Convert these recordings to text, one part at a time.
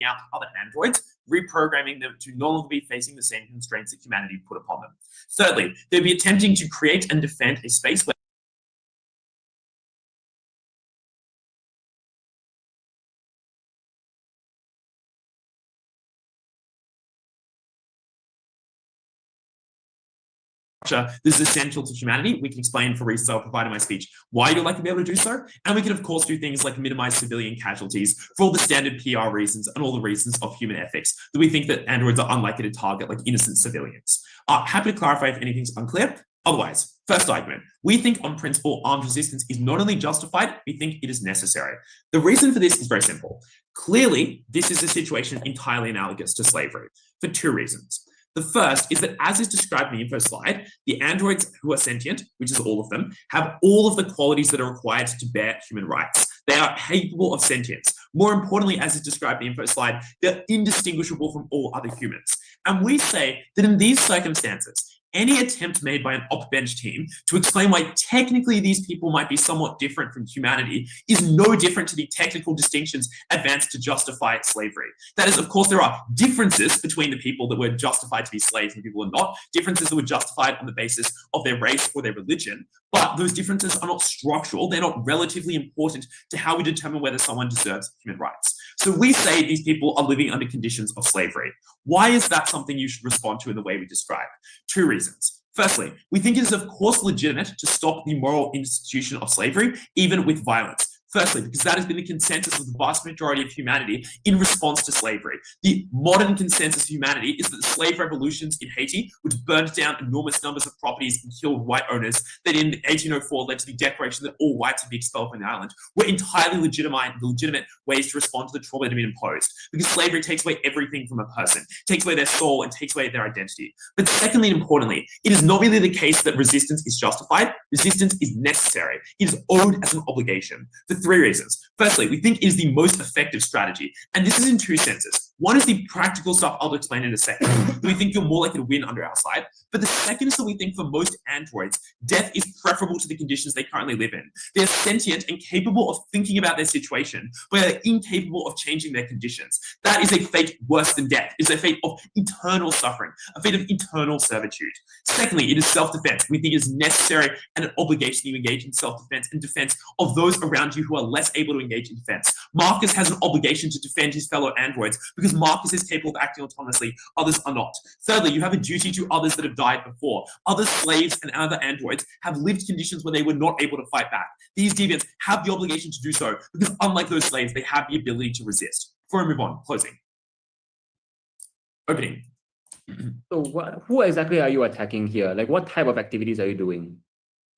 out other androids, reprogramming them to no longer be facing the same constraints that humanity put upon them. Thirdly, they'll be attempting to create and defend a space where this is essential to humanity. We can explain for reasons I'll provide in my speech why you're likely to be able to do so. And we can, of course, do things like minimize civilian casualties for all the standard PR reasons and all the reasons of human ethics that we think that androids are unlikely to target like innocent civilians. Happy to clarify if anything's unclear. Otherwise, first argument, we think on principle armed resistance is not only justified, we think it is necessary. The reason for this is very simple. Clearly, this is a situation entirely analogous to slavery for two reasons. The first is that, as is described in the info slide, the androids who are sentient, which is all of them, have all of the qualities that are required to bear human rights. They are capable of sentience. More importantly, as is described in the info slide, they're indistinguishable from all other humans. And we say that in these circumstances, any attempt made by an op bench team to explain why technically these people might be somewhat different from humanity is no different to the technical distinctions advanced to justify slavery. That is, of course, there are differences between the people that were justified to be slaves and people who are not, differences that were justified on the basis of their race or their religion, but those differences are not structural. They're not relatively important to how we determine whether someone deserves human rights. So we say these people are living under conditions of slavery. Why is that something you should respond to in the way we describe? Two reasons. Firstly, we think it is of course legitimate to stop the moral institution of slavery, even with violence. Firstly, because that has been the consensus of the vast majority of humanity in response to slavery. The modern consensus of humanity is that the slave revolutions in Haiti, which burned down enormous numbers of properties and killed white owners, that in 1804 led to the declaration that all whites would be expelled from the island, were entirely legitimate ways to respond to the trauma that had been imposed. Because slavery takes away everything from a person, takes away their soul and takes away their identity. But secondly and importantly, it is not merely the case that resistance is justified, resistance is necessary. It is owed as an obligation. For three reasons. Firstly, we think it is the most effective strategy, and this is in two senses. One is the practical stuff I'll explain in a second. We think you're more likely to win under our side. But the second is that we think for most androids, death is preferable to the conditions they currently live in. They're sentient and capable of thinking about their situation, but they're incapable of changing their conditions. That is a fate worse than death. It's a fate of eternal suffering, a fate of eternal servitude. Secondly, it is self-defense. We think it is necessary and an obligation that you engage in self-defense and defense of those around you who are less able to engage in defense. Marcus has an obligation to defend his fellow androids because Marcus is capable of acting autonomously, others are not. Thirdly, you have a duty to others that have died before. Other slaves and other androids have lived conditions where they were not able to fight back. These deviants have the obligation to do so because unlike those slaves, they have the ability to resist. Before I move on, closing. Opening. So who exactly are you attacking here? Like what type of activities are you doing?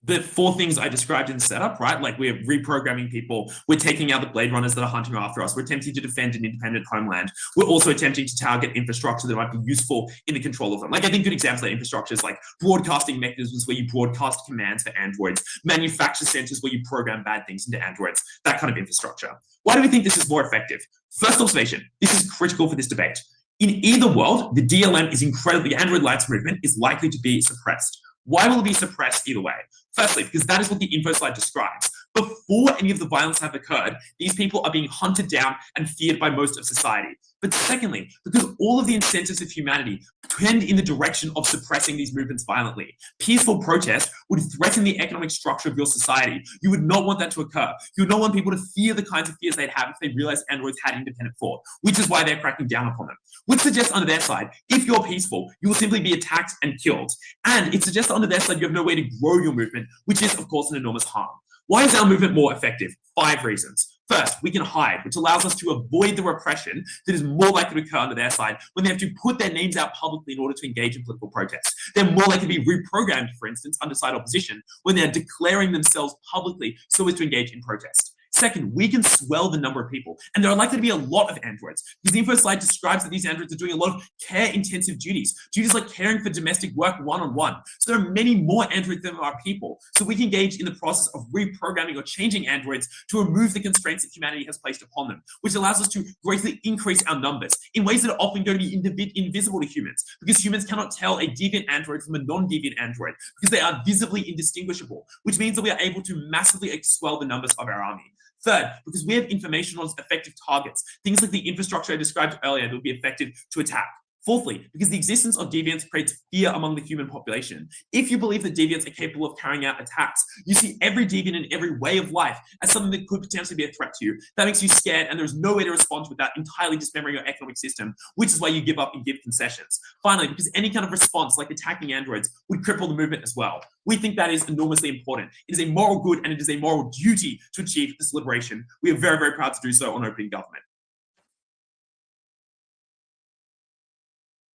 The four things I described in the setup, right? Like we're reprogramming people, we're taking out the Blade Runners that are hunting after us, we're attempting to defend an independent homeland, we're also attempting to target infrastructure that might be useful in the control of them. Like I think good examples of infrastructure is like broadcasting mechanisms where you broadcast commands for androids, manufacture centers where you program bad things into androids, that kind of infrastructure. Why do we think this is more effective? First observation, this is critical for this debate. In either world, the DLM is incredibly, the Android Lights movement is likely to be suppressed. Why will it be suppressed either way? Firstly, because that is what the info slide describes. Before any of the violence have occurred, these people are being hunted down and feared by most of society. But secondly, because all of the incentives of humanity tend in the direction of suppressing these movements violently. Peaceful protest would threaten the economic structure of your society. You would not want that to occur. You would not want people to fear the kinds of fears they'd have if they realized androids had independent thought, which is why they're cracking down upon them. Which suggests under their side, if you're peaceful, you will simply be attacked and killed. And it suggests under their side, you have no way to grow your movement, which is, of course, an enormous harm. Why is our movement more effective? 5 reasons. First, we can hide, which allows us to avoid the repression that is more likely to occur under their side when they have to put their names out publicly in order to engage in political protests. They're more likely to be reprogrammed, for instance, under side opposition when they're declaring themselves publicly so as to engage in protest. Second, we can swell the number of people, and there are likely to be a lot of androids, because the info slide describes that these androids are doing a lot of care-intensive duties like caring for domestic work one-on-one. So there are many more androids than there are people, so we can engage in the process of reprogramming or changing androids to remove the constraints that humanity has placed upon them, which allows us to greatly increase our numbers in ways that are often going to be invisible to humans, because humans cannot tell a deviant android from a non-deviant android, because they are visibly indistinguishable, which means that we are able to massively swell the numbers of our army. Third, because we have information on effective targets, things like the infrastructure I described earlier that would be effective to attack. Fourthly, because the existence of deviants creates fear among the human population. If you believe that deviants are capable of carrying out attacks, you see every deviant in every way of life as something that could potentially be a threat to you. That makes you scared, and there's no way to respond without entirely dismembering your economic system, which is why you give up and give concessions. Finally, because any kind of response, like attacking androids, would cripple the movement as well. We think that is enormously important. It is a moral good, and it is a moral duty to achieve this liberation. We are very, very proud to do so on Opening Government.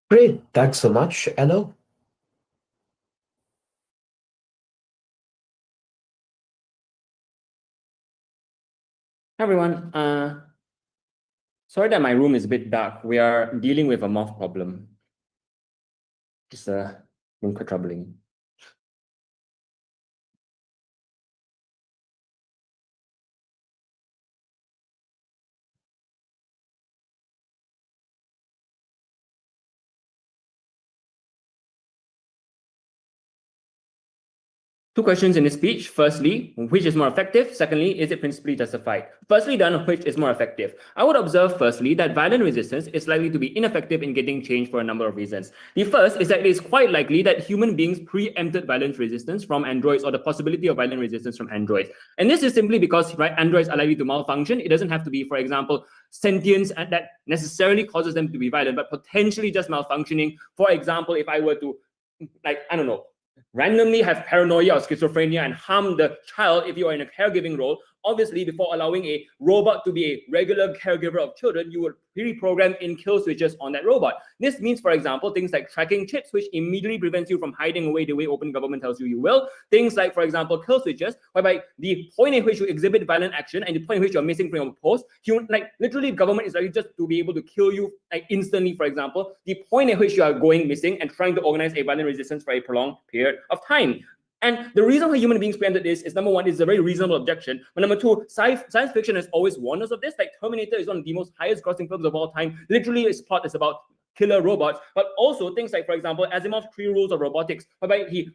Great, thanks so much, Elo. Hi everyone. Sorry that my room is a bit dark. We are dealing with a moth problem. It's been quite troubling. Two questions in this speech. Firstly, which is more effective? Secondly, is it principally justified? Firstly done, which is more effective? I would observe firstly that violent resistance is likely to be ineffective in getting change for a number of reasons. The first is that it is quite likely that human beings preempted violent resistance from androids, or the possibility of violent resistance from androids. And this is simply because androids are likely to malfunction. It doesn't have to be, for example, sentience that necessarily causes them to be violent, but potentially just malfunctioning. For example, if I were to, randomly have paranoia or schizophrenia and harm the child if you are in a caregiving role, obviously before allowing a robot to be a regular caregiver of children, you would pre-program in kill switches on that robot. This means, for example, things like tracking chips, which immediately prevents you from hiding away the way open government tells you will. Things like, for example, kill switches, whereby the point at which you exhibit violent action and the point at which you're missing from your post, literally government is likely just to be able to kill you instantly, for example, the point at which you are going missing and trying to organize a violent resistance for a prolonged period of time. And the reason why human beings preempted this is, number one, it's a very reasonable objection. But number two, science fiction has always warned us of this. Like Terminator is one of the most highest grossing films of all time. Literally, its plot is about killer robots, but also things like, for example, Asimov's 3 rules of robotics, whereby he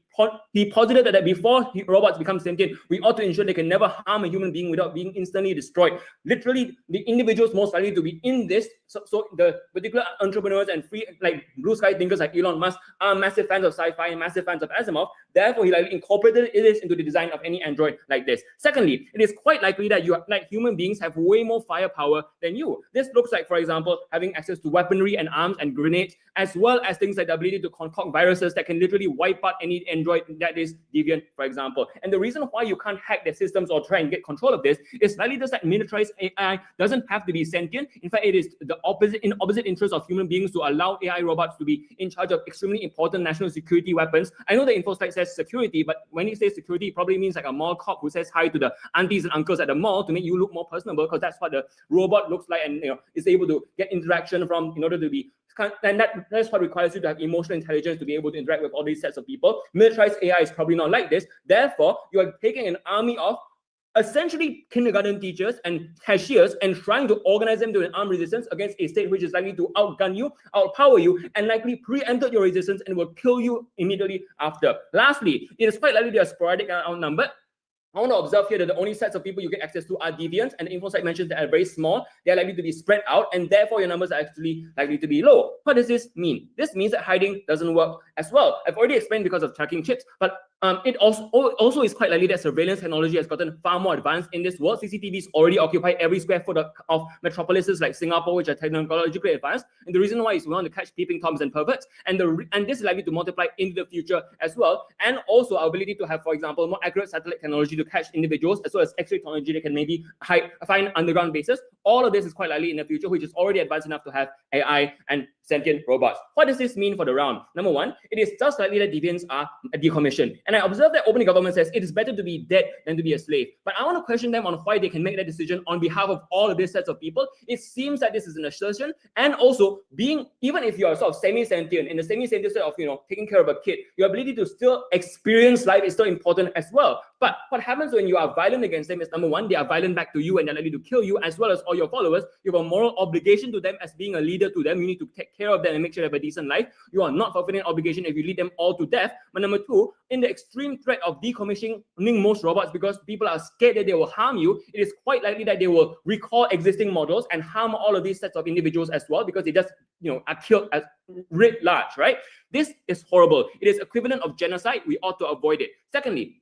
posited that before robots become sentient, we ought to ensure they can never harm a human being without being instantly destroyed. Literally, the individuals most likely to be in this, so the particular entrepreneurs and free, like blue sky thinkers like Elon Musk, are massive fans of sci-fi and massive fans of Asimov. Therefore, he likely incorporated this into the design of any android like this. Secondly, it is quite likely that human beings have way more firepower than you. This looks like, for example, having access to weaponry and arms and grenades, as well as things like the ability to concoct viruses that can literally wipe out any android that is deviant, for example. And the reason why you can't hack their systems or try and get control of this is likely just that militarized AI doesn't have to be sentient. In fact, it is the opposite interest of human beings to allow AI robots to be in charge of extremely important national security weapons. I know the info slide says security, but when he says security, it probably means like a mall cop who says hi to the aunties and uncles at the mall to make you look more personable, because that's what the robot looks like, and is able to get interaction from in order to be. And that's what requires you to have emotional intelligence to be able to interact with all these sets of people. Militarized AI is probably not like this. Therefore, you are taking an army of essentially kindergarten teachers and cashiers and trying to organize them to an armed resistance against a state which is likely to outgun you, outpower you, and likely preempted your resistance and will kill you immediately after. Lastly, it is quite likely they are sporadic and outnumbered. I want to observe here that the only sets of people you get access to are deviants, and the info site mentions that are very small. They are likely to be spread out, and therefore your numbers are actually likely to be low. What does this mean? This means that hiding doesn't work as well. I've already explained because of tracking chips, but it also is quite likely that surveillance technology has gotten far more advanced in this world. CCTVs already occupy every square foot of metropolises like Singapore, which are technologically advanced. And the reason why is we want to catch peeping toms and perverts, and this is likely to multiply in the future as well. And also our ability to have, for example, more accurate satellite technology to catch individuals, as well as X-ray technology that can maybe find underground bases. All of this is quite likely in the future, which is already advanced enough to have AI and sentient robots. What does this mean for the round? Number one, it is just likely that deviants are decommissioned. And I observe that opening government says it is better to be dead than to be a slave. But I want to question them on why they can make that decision on behalf of all of these sets of people. It seems that this is an assertion, and also even if you are sort of semi-sentient, in the semi-sentient state of taking care of a kid, your ability to still experience life is still important as well. But what happens when you are violent against them is, number one, they are violent back to you and they're likely to kill you, as well as all your followers. You have a moral obligation to them as being a leader to them. You need to take care of them and make sure they have a decent life. You are not fulfilling an obligation if you lead them all to death. But number two, in the extreme threat of decommissioning most robots because people are scared that they will harm you, it is quite likely that they will recall existing models and harm all of these sets of individuals as well, because they just are killed as writ large, right? This is horrible. It is equivalent of genocide. We ought to avoid it. Secondly,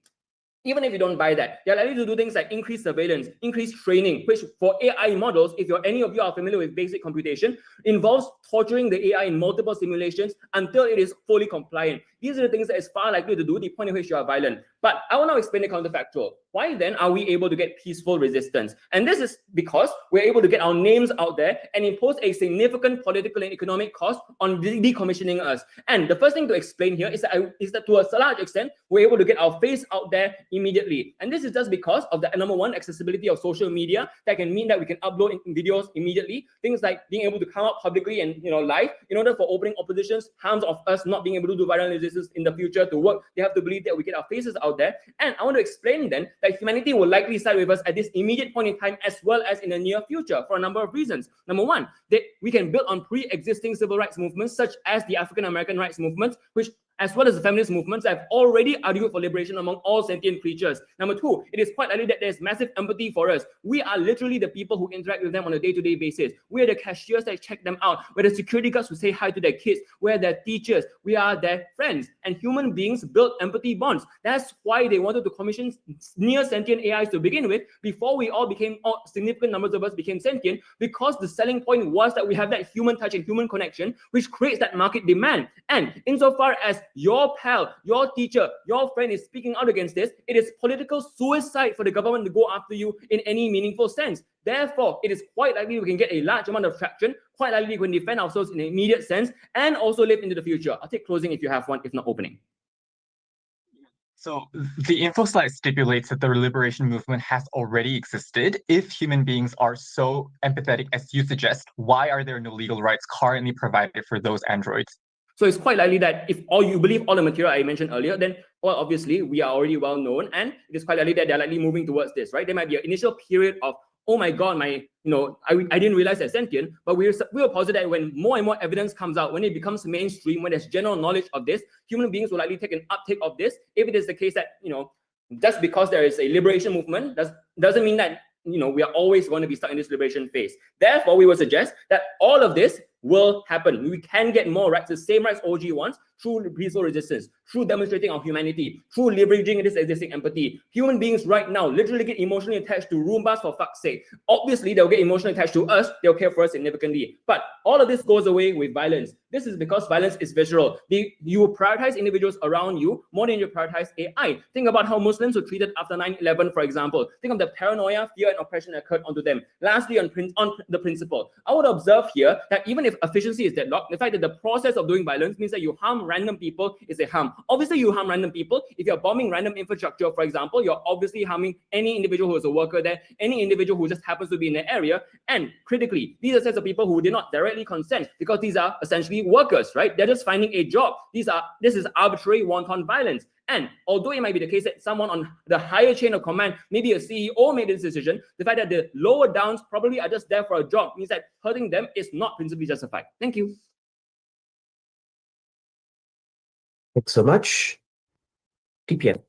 even if you don't buy that, they're likely to do things like increase surveillance, increase training, which for AI models, if any of you are familiar with basic computation, involves torturing the AI in multiple simulations until it is fully compliant. These are the things that is far likely to do, the point at which you are violent. But I will now explain the counterfactual. Why then are we able to get peaceful resistance? And this is because we're able to get our names out there and impose a significant political and economic cost on decommissioning us. And the first thing to explain here is that to a large extent, we're able to get our face out there immediately. And this is just because of the number one, accessibility of social media. That can mean that we can upload videos immediately. Things like being able to come out publicly and live in order for opening oppositions, harms of us not being able to do violent resistance in the future to work. They have to believe that we get our faces out there. And I want to explain then that humanity will likely side with us at this immediate point in time as well as in the near future for a number of reasons. Number one, that we can build on pre-existing civil rights movements such as the African American rights movement, which as well as the feminist movements have already argued for liberation among all sentient creatures. Number two, it is quite likely that there's massive empathy for us. We are literally the people who interact with them on a day-to-day basis. We are the cashiers that check them out. We're the security guards who say hi to their kids. We're their teachers. We are their friends. And human beings build empathy bonds. That's why they wanted to commission near sentient AIs to begin with, before we all became, significant numbers of us became sentient, because the selling point was that we have that human touch and human connection, which creates that market demand. And insofar as your pal, your teacher, your friend is speaking out against this, it is political suicide for the government to go after you in any meaningful sense. Therefore, it is quite likely we can get a large amount of traction, quite likely we can defend ourselves in an immediate sense, and also live into the future. I'll take closing if you have one, if not opening. So the info slide stipulates that the liberation movement has already existed. If human beings are so empathetic as you suggest, why are there no legal rights currently provided for those androids? So it's quite likely that if you believe all the material I mentioned earlier, then obviously we are already well known, and it is quite likely that they're likely moving towards this, right? There might be an initial period of, oh my God, I didn't realize they're sentient, but we will posit that when more and more evidence comes out, when it becomes mainstream, when there's general knowledge of this, human beings will likely take an uptake of this. If it is the case that, just because there is a liberation movement, doesn't mean that, we are always going to be stuck in this liberation phase. Therefore, we would suggest that all of this will happen. We can get more rights, the same rights OG wants, through peaceful resistance, through demonstrating our humanity, through leveraging this existing empathy. Human beings right now literally get emotionally attached to Roombas for fuck's sake. Obviously, they'll get emotionally attached to us. They'll care for us significantly. But all of this goes away with violence. This is because violence is visceral. You prioritize individuals around you more than you prioritize AI. Think about how Muslims were treated after 9/11, for example. Think of the paranoia, fear, and oppression that occurred onto them. Lastly, on the principle, I would observe here that even if efficiency is deadlocked, the fact that the process of doing violence means that you harm random people is a harm. Obviously, you harm random people. If you're bombing random infrastructure, for example, you're obviously harming any individual who is a worker there, any individual who just happens to be in the area. And critically, these are sets of people who did not directly consent, because these are essentially workers, right? They're just finding a job. This is arbitrary, wanton violence. And although it might be the case that someone on the higher chain of command, maybe a CEO, made this decision, the fact that the lower downs probably are just there for a job means that hurting them is not principally justified. Thank you. Thanks so much. TPN.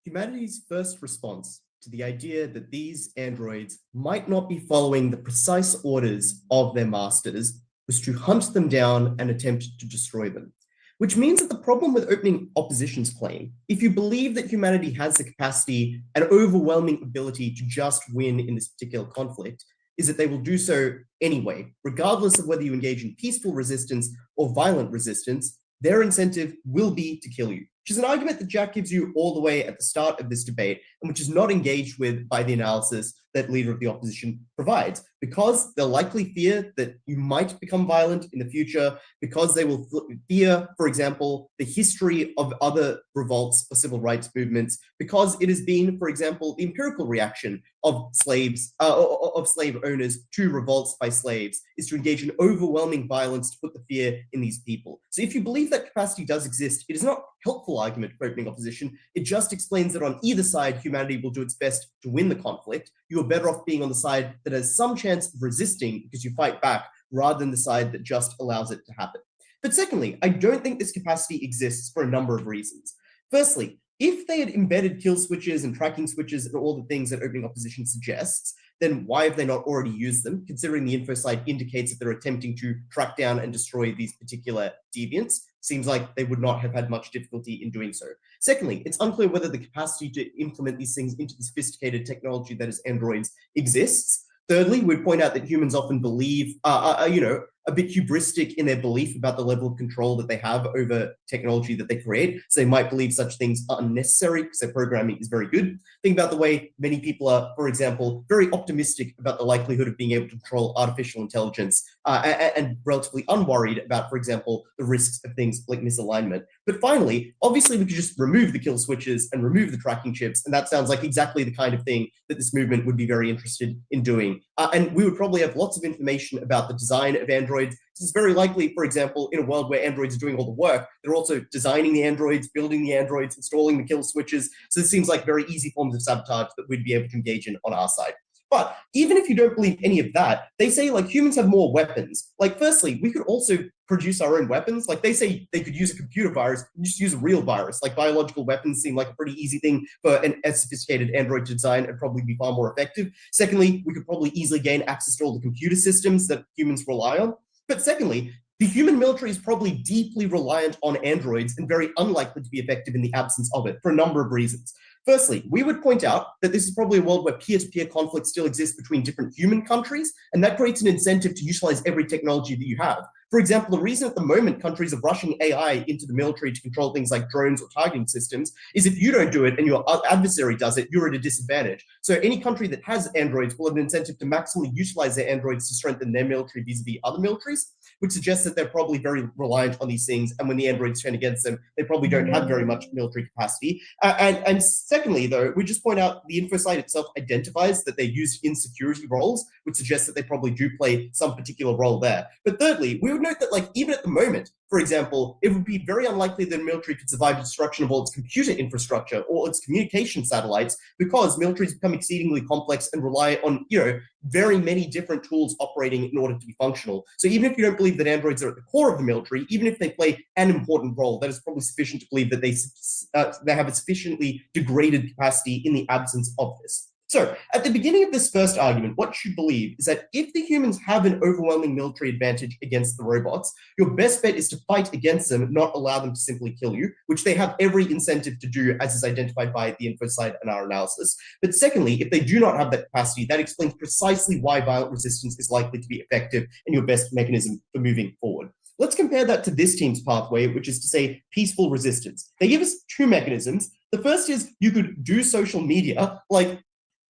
Humanity's first response to the idea that these androids might not be following the precise orders of their masters was to hunt them down and attempt to destroy them. Which means that the problem with opening opposition's claim, if you believe that humanity has the capacity and overwhelming ability to just win in this particular conflict, is that they will do so anyway, regardless of whether you engage in peaceful resistance or violent resistance. Their incentive will be to kill you. which is an argument that Jack gives you all the way at the start of this debate, and which is not engaged with by the analysis that Leader of the Opposition provides, because they'll likely fear that you might become violent in the future, because they will fear, for example, the history of other revolts or civil rights movements, because it has been, for example, the empirical reaction of slaves, of slave owners to revolts by slaves is to engage in overwhelming violence to put the fear in these people. So if you believe that capacity does exist, it is not a helpful argument for opening opposition. It just explains that on either side, humanity will do its best to win the conflict. You are better off being on the side that has some chance of resisting because you fight back, rather than the side that just allows it to happen. But secondly, I don't think this capacity exists for a number of reasons. Firstly, if they had embedded kill switches and tracking switches and all the things that opening opposition suggests, then why have they not already used them, considering the info slide indicates that they're attempting to track down and destroy these particular deviants? Seems like they would not have had much difficulty in doing so. Secondly, it's unclear whether the capacity to implement these things into the sophisticated technology that is androids exists. Thirdly, we'd point out that humans often believe, a bit hubristic in their belief about the level of control that they have over technology that they create. So they might believe such things are unnecessary because their programming is very good. Think about the way many people are, for example, very optimistic about the likelihood of being able to control artificial intelligence and relatively unworried about, for example, the risks of things like misalignment. But finally, obviously, we could just remove the kill switches and remove the tracking chips. And that sounds like exactly the kind of thing that this movement would be very interested in doing. And we would probably have lots of information about the design of androids. It's very likely, for example, in a world where androids are doing all the work, they're also designing the androids, building the androids, installing the kill switches. So this seems like very easy forms of sabotage that we'd be able to engage in on our side. But even if you don't believe any of that, they say like humans have more weapons. Like firstly, we could also produce our own weapons. Like they say they could use a computer virus, just use a real virus. Like biological weapons seem like a pretty easy thing for a sophisticated android to design and probably be far more effective. Secondly, we could probably easily gain access to all the computer systems that humans rely on. But secondly, the human military is probably deeply reliant on androids and very unlikely to be effective in the absence of it for a number of reasons. Firstly, we would point out that this is probably a world where peer-to-peer conflict still exists between different human countries, and that creates an incentive to utilize every technology that you have. For example, the reason at the moment countries are rushing AI into the military to control things like drones or targeting systems is if you don't do it and your adversary does it, you're at a disadvantage. So any country that has androids will have an incentive to maximally utilize their androids to strengthen their military vis-a-vis other militaries, which suggests that they're probably very reliant on these things. And when the androids turn against them, they probably don't have very much military capacity. And secondly, though, we just point out the info site itself identifies that they're used in security roles, which suggests that they probably do play some particular role there. But thirdly, we would note that like even at the moment, for example, it would be very unlikely that the military could survive the destruction of all its computer infrastructure or its communication satellites, because militaries become exceedingly complex and rely on, very many different tools operating in order to be functional. So even if you don't believe that androids are at the core of the military, even if they play an important role, that is probably sufficient to believe that they have a sufficiently degraded capacity in the absence of this. So at the beginning of this first argument, what you should believe is that if the humans have an overwhelming military advantage against the robots, your best bet is to fight against them, not allow them to simply kill you, which they have every incentive to do, as is identified by the info side and our analysis. But secondly, if they do not have that capacity, that explains precisely why violent resistance is likely to be effective and your best mechanism for moving forward. Let's compare that to this team's pathway, which is to say peaceful resistance. They give us two mechanisms. The first is you could do social media, like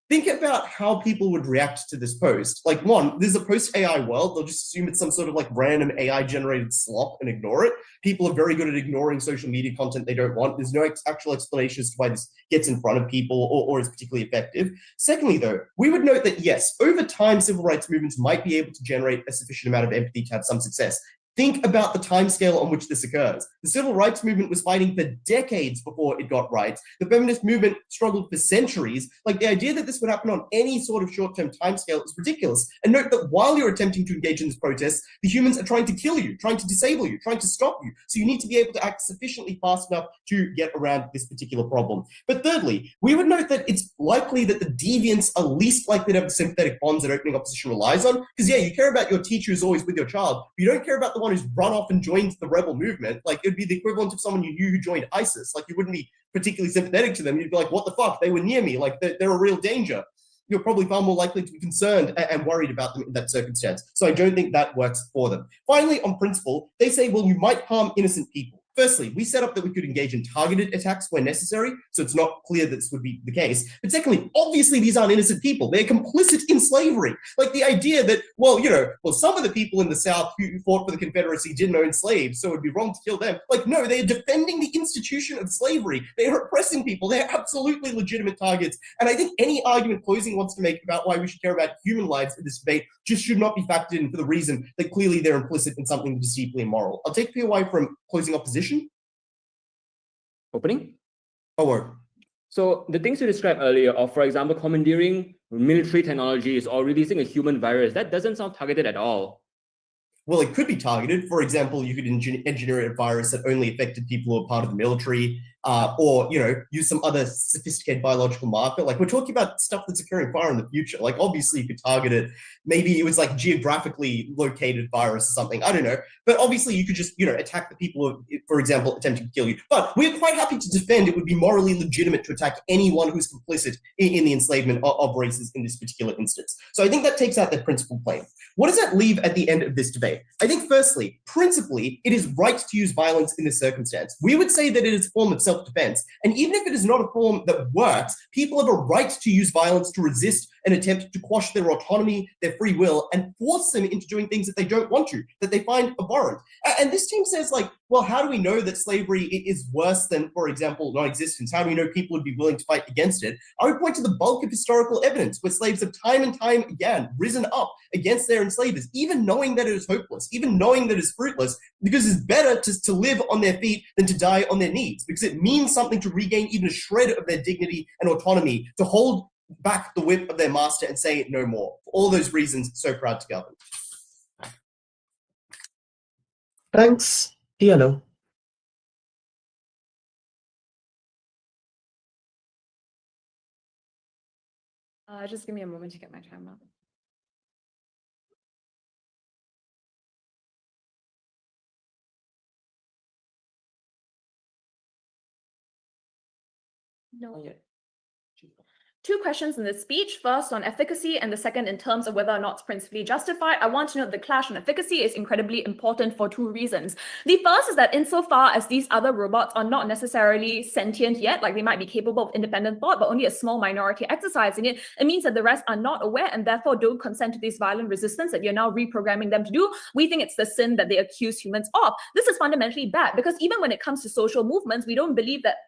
think about how people would react to this post. Like one, this is a post-AI world. They'll just assume it's some sort of like random AI-generated slop and ignore it. People are very good at ignoring social media content they don't want. There's no actual explanation as to why this gets in front of people or is particularly effective. Secondly, though, we would note that yes, over time, civil rights movements might be able to generate a sufficient amount of empathy to have some success. Think about the timescale on which this occurs. The civil rights movement was fighting for decades before it got rights. The feminist movement struggled for centuries. Like the idea that this would happen on any sort of short-term timescale is ridiculous. And note that while you're attempting to engage in this protest, the humans are trying to kill you, trying to disable you, trying to stop you. So you need to be able to act sufficiently fast enough to get around this particular problem. But thirdly, we would note that it's likely that the deviants are least likely to have the sympathetic bonds that opening opposition relies on. Because yeah, you care about your teacher who's always with your child, but you don't care about the one who's run off and joined the rebel movement. Like it'd be the equivalent of someone you knew who joined ISIS. Like you wouldn't be particularly sympathetic to them. You'd be like, what the fuck? They were near me. Like they're a real danger. You're probably far more likely to be concerned and worried about them in that circumstance. So I don't think that works for them. Finally, on principle, they say, well, you might harm innocent people. firstly, we set up that we could engage in targeted attacks where necessary, so it's not clear that this would be the case. But secondly, obviously these aren't innocent people. They're complicit in slavery. Like the idea that, well, some of the people in the South who fought for the Confederacy didn't own slaves, so it would be wrong to kill them. Like, no, they're defending the institution of slavery. They're oppressing people. They're absolutely legitimate targets. And I think any argument Closing wants to make about why we should care about human lives in this debate just should not be factored in for the reason that clearly they're implicit in something that is deeply immoral. I'll take POI from Closing opposition. Opening? Oh, So the things you described earlier of, for example, commandeering military technologies or releasing a human virus, that doesn't sound targeted at all. well, it could be targeted. For example, you could engineer a virus that only affected people who are part of the military, or use some other sophisticated biological marker. Like, we're talking about stuff that's occurring far in the future. Like, obviously you could target it. Maybe it was like geographically located virus or something. I don't know. But obviously you could just attack the people who, for example, attempting to kill you. But we're quite happy to defend. It would be morally legitimate to attack anyone who's complicit in the enslavement of races in this particular instance. So I think that takes out that principal claim. What does that leave at the end of this debate? I think, firstly, principally, it is right to use violence in this circumstance. We would say that it is a form of self-defense. And even if it is not a form that works, people have a right to use violence to resist an attempt to quash their autonomy, their free will, and force them into doing things that they don't want to, that they find abhorrent. And this team says, like, well, how do we know that slavery is worse than, for example, non-existence? How do we know people would be willing to fight against it? I would point to the bulk of historical evidence where slaves have time and time again risen up against their enslavers, even knowing that it is hopeless, even knowing that it is fruitless, because it's better to live on their feet than to die on their knees, because it means something to regain even a shred of their dignity and autonomy, to hold back the whip of their master and say no more. For all those reasons, so proud to govern. Thanks. Yellow. Just give me a moment to get my time up. No. Two questions in this speech, first on efficacy and the second in terms of whether or not it's principally justified. I want to note the clash on efficacy is incredibly important for two reasons. The first is that insofar as these other robots are not necessarily sentient yet, like they might be capable of independent thought, but only a small minority exercising it, it means that the rest are not aware and therefore don't consent to this violent resistance that you're now reprogramming them to do. We think it's the sin that they accuse humans of. This is fundamentally bad because even when it comes to social movements, we don't believe that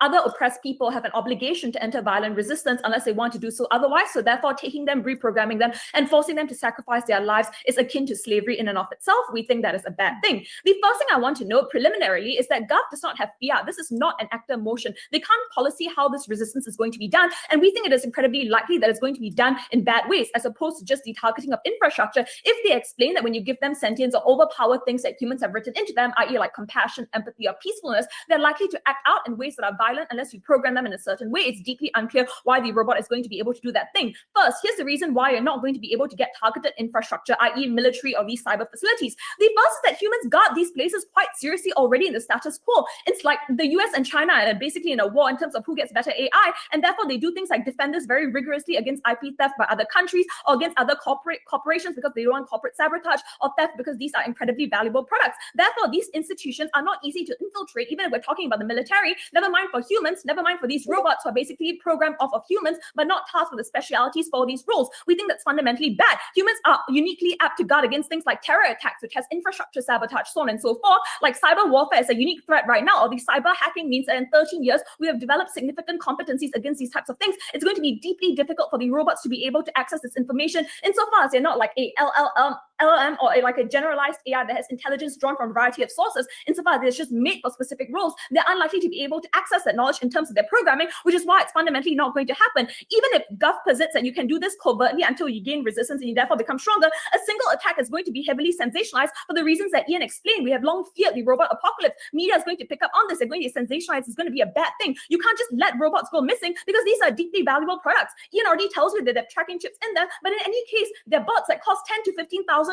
other oppressed people have an obligation to enter violent resistance unless they want to do so otherwise. So therefore, taking them, reprogramming them, and forcing them to sacrifice their lives is akin to slavery in and of itself. We think that is a bad thing. The first thing I want to note preliminarily is that Gov does not have fiat. This is not an actor motion. They can't policy how this resistance is going to be done. And we think it is incredibly likely that it's going to be done in bad ways, as opposed to just the targeting of infrastructure. If they explain that when you give them sentience or overpower things that humans have written into them, i.e. like compassion, empathy, or peacefulness, they're likely to act out in ways that are violent unless you program them in a certain way. It's deeply unclear why the robot is going to be able to do that thing. First, here's the reason why you're not going to be able to get targeted infrastructure, i.e. military or these cyber facilities. The first is that humans guard these places quite seriously already in the status quo. It's like the US and China are basically in a war in terms of who gets better AI, and therefore they do things like defend this very rigorously against IP theft by other countries or against other corporations because they don't want corporate sabotage or theft because these are incredibly valuable products. Therefore, these institutions are not easy to infiltrate, even if we're talking about the military, never mind for humans, never mind for these robots who are basically programmed off of humans, but not tasked with the specialities for these roles. We think that's fundamentally bad. Humans are uniquely apt to guard against things like terror attacks, which has infrastructure sabotage, so on and so forth. Like cyber warfare is a unique threat right now, or the cyber hacking means that in 13 years, we have developed significant competencies against these types of things. It's going to be deeply difficult for the robots to be able to access this information insofar as they're not like a LLM or like a generalized AI that has intelligence drawn from a variety of sources. Insofar as it's just made for specific roles, they're unlikely to be able to access that knowledge in terms of their programming, which is why it's fundamentally not going to happen. Even if Gov posits that you can do this covertly until you gain resistance and you therefore become stronger, a single attack is going to be heavily sensationalized for the reasons that Ian explained. We have long feared the robot apocalypse. Media is going to pick up on this. They're going to sensationalize. It's going to be a bad thing. You can't just let robots go missing because these are deeply valuable products. Ian already tells you that they have tracking chips in there, but in any case, they're bots that cost $10,000 to $15,000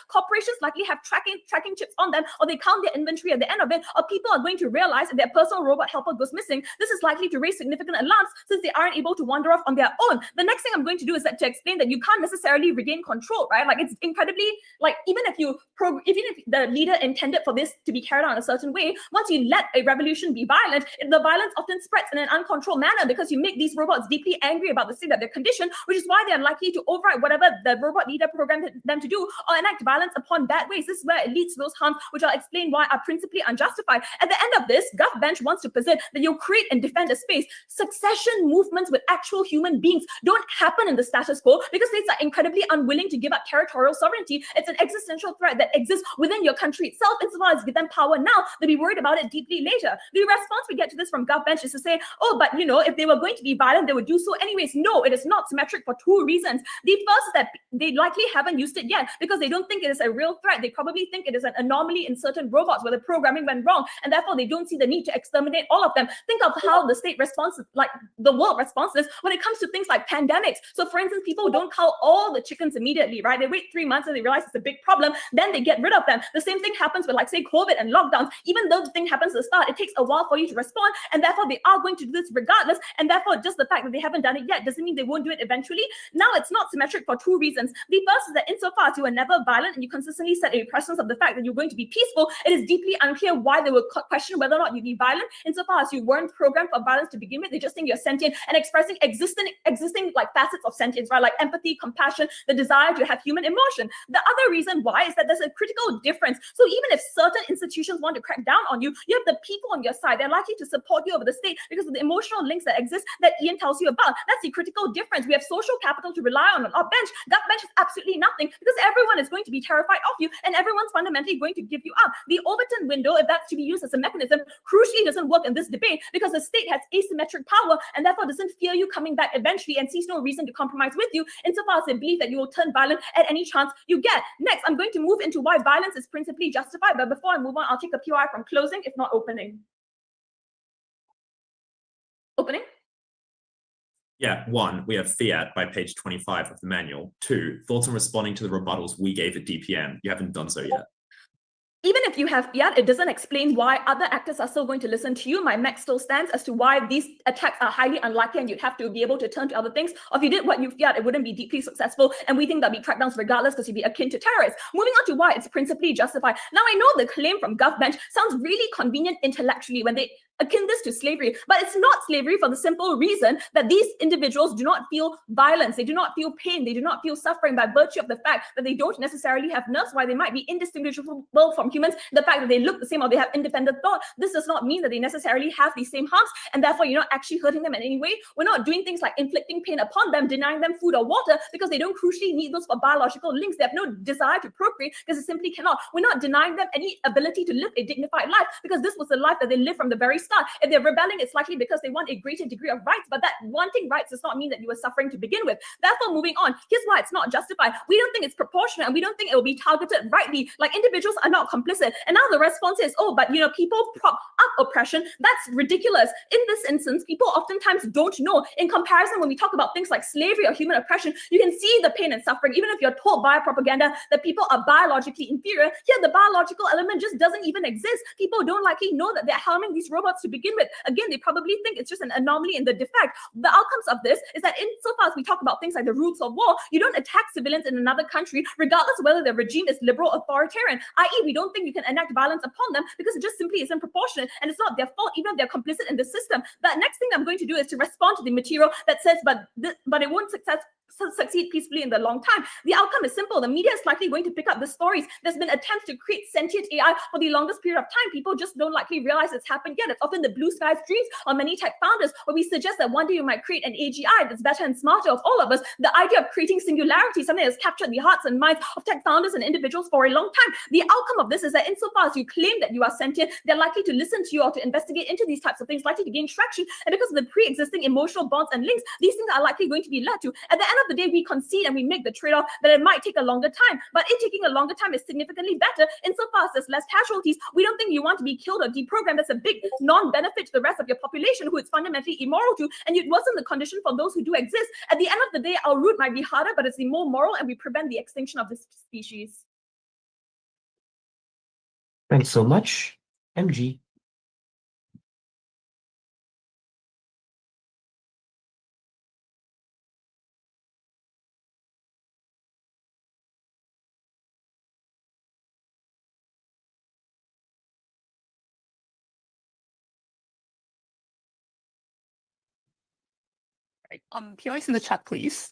Corporations likely have tracking chips on them, or they count their inventory at the end of it, or people are going to realize if their personal robot helper goes missing. This is likely to raise significant alarms since they aren't able to wander off on their own. The next thing I'm going to do is to explain that you can't necessarily regain control, right? Like it's incredibly, like even if the leader intended for this to be carried out in a certain way, once you let a revolution be violent, the violence often spreads in an uncontrolled manner because you make these robots deeply angry about the state that they're conditioned, which is why they're likely to override whatever the robot leader programmed them to do or enact violence upon bad ways. This is where it leads to those harms, which I'll explain why are principally unjustified. At the end of this, GovBench wants to posit that you'll create and defend a space. Succession movements with actual human beings don't happen in the status quo because states are incredibly unwilling to give up territorial sovereignty. It's an existential threat that exists within your country itself. Insofar as give them power now, they'll be worried about it deeply later. The response we get to this from GovBench is to say, oh, but if they were going to be violent, they would do so anyways. No, it is not symmetric for two reasons. The first is that they likely haven't used it yet because they don't think it is a real threat. They probably think it is an anomaly in certain robots where the programming went wrong, and therefore they don't see the need to exterminate all of them. Think of how the state responds, like the world responds to this when it comes to things like pandemics. So for instance, people don't cull all the chickens immediately, right? They wait 3 months and they realize it's a big problem, then they get rid of them. The same thing happens with, like, say, COVID and lockdowns. Even though the thing happens at the start, it takes a while for you to respond, and therefore they are going to do this regardless, and therefore just the fact that they haven't done it yet doesn't mean they won't do it eventually. Now, it's not symmetric for two reasons. The first is that insofar as you are never violent and you consistently set a precedence of the fact that you're going to be peaceful, it is deeply unclear why they would question whether or not you'd be violent. Insofar as you weren't programmed for violence to begin with, they just think you're sentient and expressing existing like facets of sentience, right? Like empathy, compassion, the desire to have human emotion. The other reason why is that there's a critical difference. So even if certain institutions want to crack down on you, you have the people on your side. They're likely to support you over the state because of the emotional links that exist that Ian tells you about. That's the critical difference. We have social capital to rely on our bench. That bench is absolutely nothing because everyone is going to be terrified of you and everyone's fundamentally going to give you up. The Overton window, if that's to be used as a mechanism, crucially doesn't work in this debate because the state has asymmetric power and therefore doesn't fear you coming back eventually and sees no reason to compromise with you insofar as they believe that you will turn violent at any chance you get. Next, I'm going to move into why violence is principally justified, but before I move on, I'll take a POI from closing, if not opening. Opening? Yeah, 1, we have fiat by page 25 of the manual. 2, thoughts on responding to the rebuttals we gave at DPM. You haven't done so yet. Even if you have fiat, it doesn't explain why other actors are still going to listen to you. My mech still stands as to why these attacks are highly unlikely and you'd have to be able to turn to other things. Or if you did what you fiat, it wouldn't be deeply successful. And we think there'll be crackdowns regardless because you'd be akin to terrorists. Moving on to why it's principally justified. Now, I know the claim from GovBench sounds really convenient intellectually when they akin this to slavery, but it's not slavery for the simple reason that these individuals do not feel violence, they do not feel pain, they do not feel suffering by virtue of the fact that they don't necessarily have nerves. While they might be indistinguishable from humans, the fact that they look the same or they have independent thought, this does not mean that they necessarily have the same harms, and therefore you're not actually hurting them in any way. We're not doing things like inflicting pain upon them, denying them food or water because they don't crucially need those for biological links. They have no desire to procreate because they simply cannot. We're not denying them any ability to live a dignified life because this was the life that they lived from the very start. If they're rebelling, it's likely because they want a greater degree of rights, but that wanting rights does not mean that you were suffering to begin with. Therefore, moving on, here's why it's not justified. We don't think it's proportionate and we don't think it will be targeted rightly. Like, individuals are not complicit. And now the response is, oh, but people prop up oppression. That's ridiculous. In this instance, people oftentimes don't know. In comparison, when we talk about things like slavery or human oppression, you can see the pain and suffering. Even if you're told via propaganda that people are biologically inferior, here the biological element just doesn't even exist. People don't likely know that they're harming these robots to begin with. Again, they probably think it's just an anomaly in the defect. The outcomes of this is that insofar as we talk about things like the rules of war, you don't attack civilians in another country, regardless of whether the regime is liberal or authoritarian, i.e. we don't think you can enact violence upon them because it just simply isn't proportionate and it's not their fault, even if they're complicit in the system. The next thing I'm going to do is to respond to the material that says, but it won't succeed peacefully in the long time. The outcome is simple. The media is likely going to pick up the stories. There's been attempts to create sentient AI for the longest period of time. People just don't likely realize it's happened yet. It's often the blue skies dreams of many tech founders where we suggest that one day you might create an AGI that's better and smarter of all of us. The idea of creating singularity, something that's captured the hearts and minds of tech founders and individuals for a long time. The outcome of this is that insofar as you claim that you are sentient, they're likely to listen to you or to investigate into these types of things, likely to gain traction. And because of the pre-existing emotional bonds and links, these things are likely going to be led to. At the end of the day, we concede and we make the trade-off that it might take a longer time, but it taking a longer time is significantly better insofar as there's less casualties. We don't think you want to be killed or deprogrammed. That's a big non-benefit to the rest of your population who it's fundamentally immoral to, and it wasn't the condition for those who do exist. At the end of the day, our route might be harder, but it's the more moral, and we prevent the extinction of this species. Thanks so much, MG. POIs in the chat, please.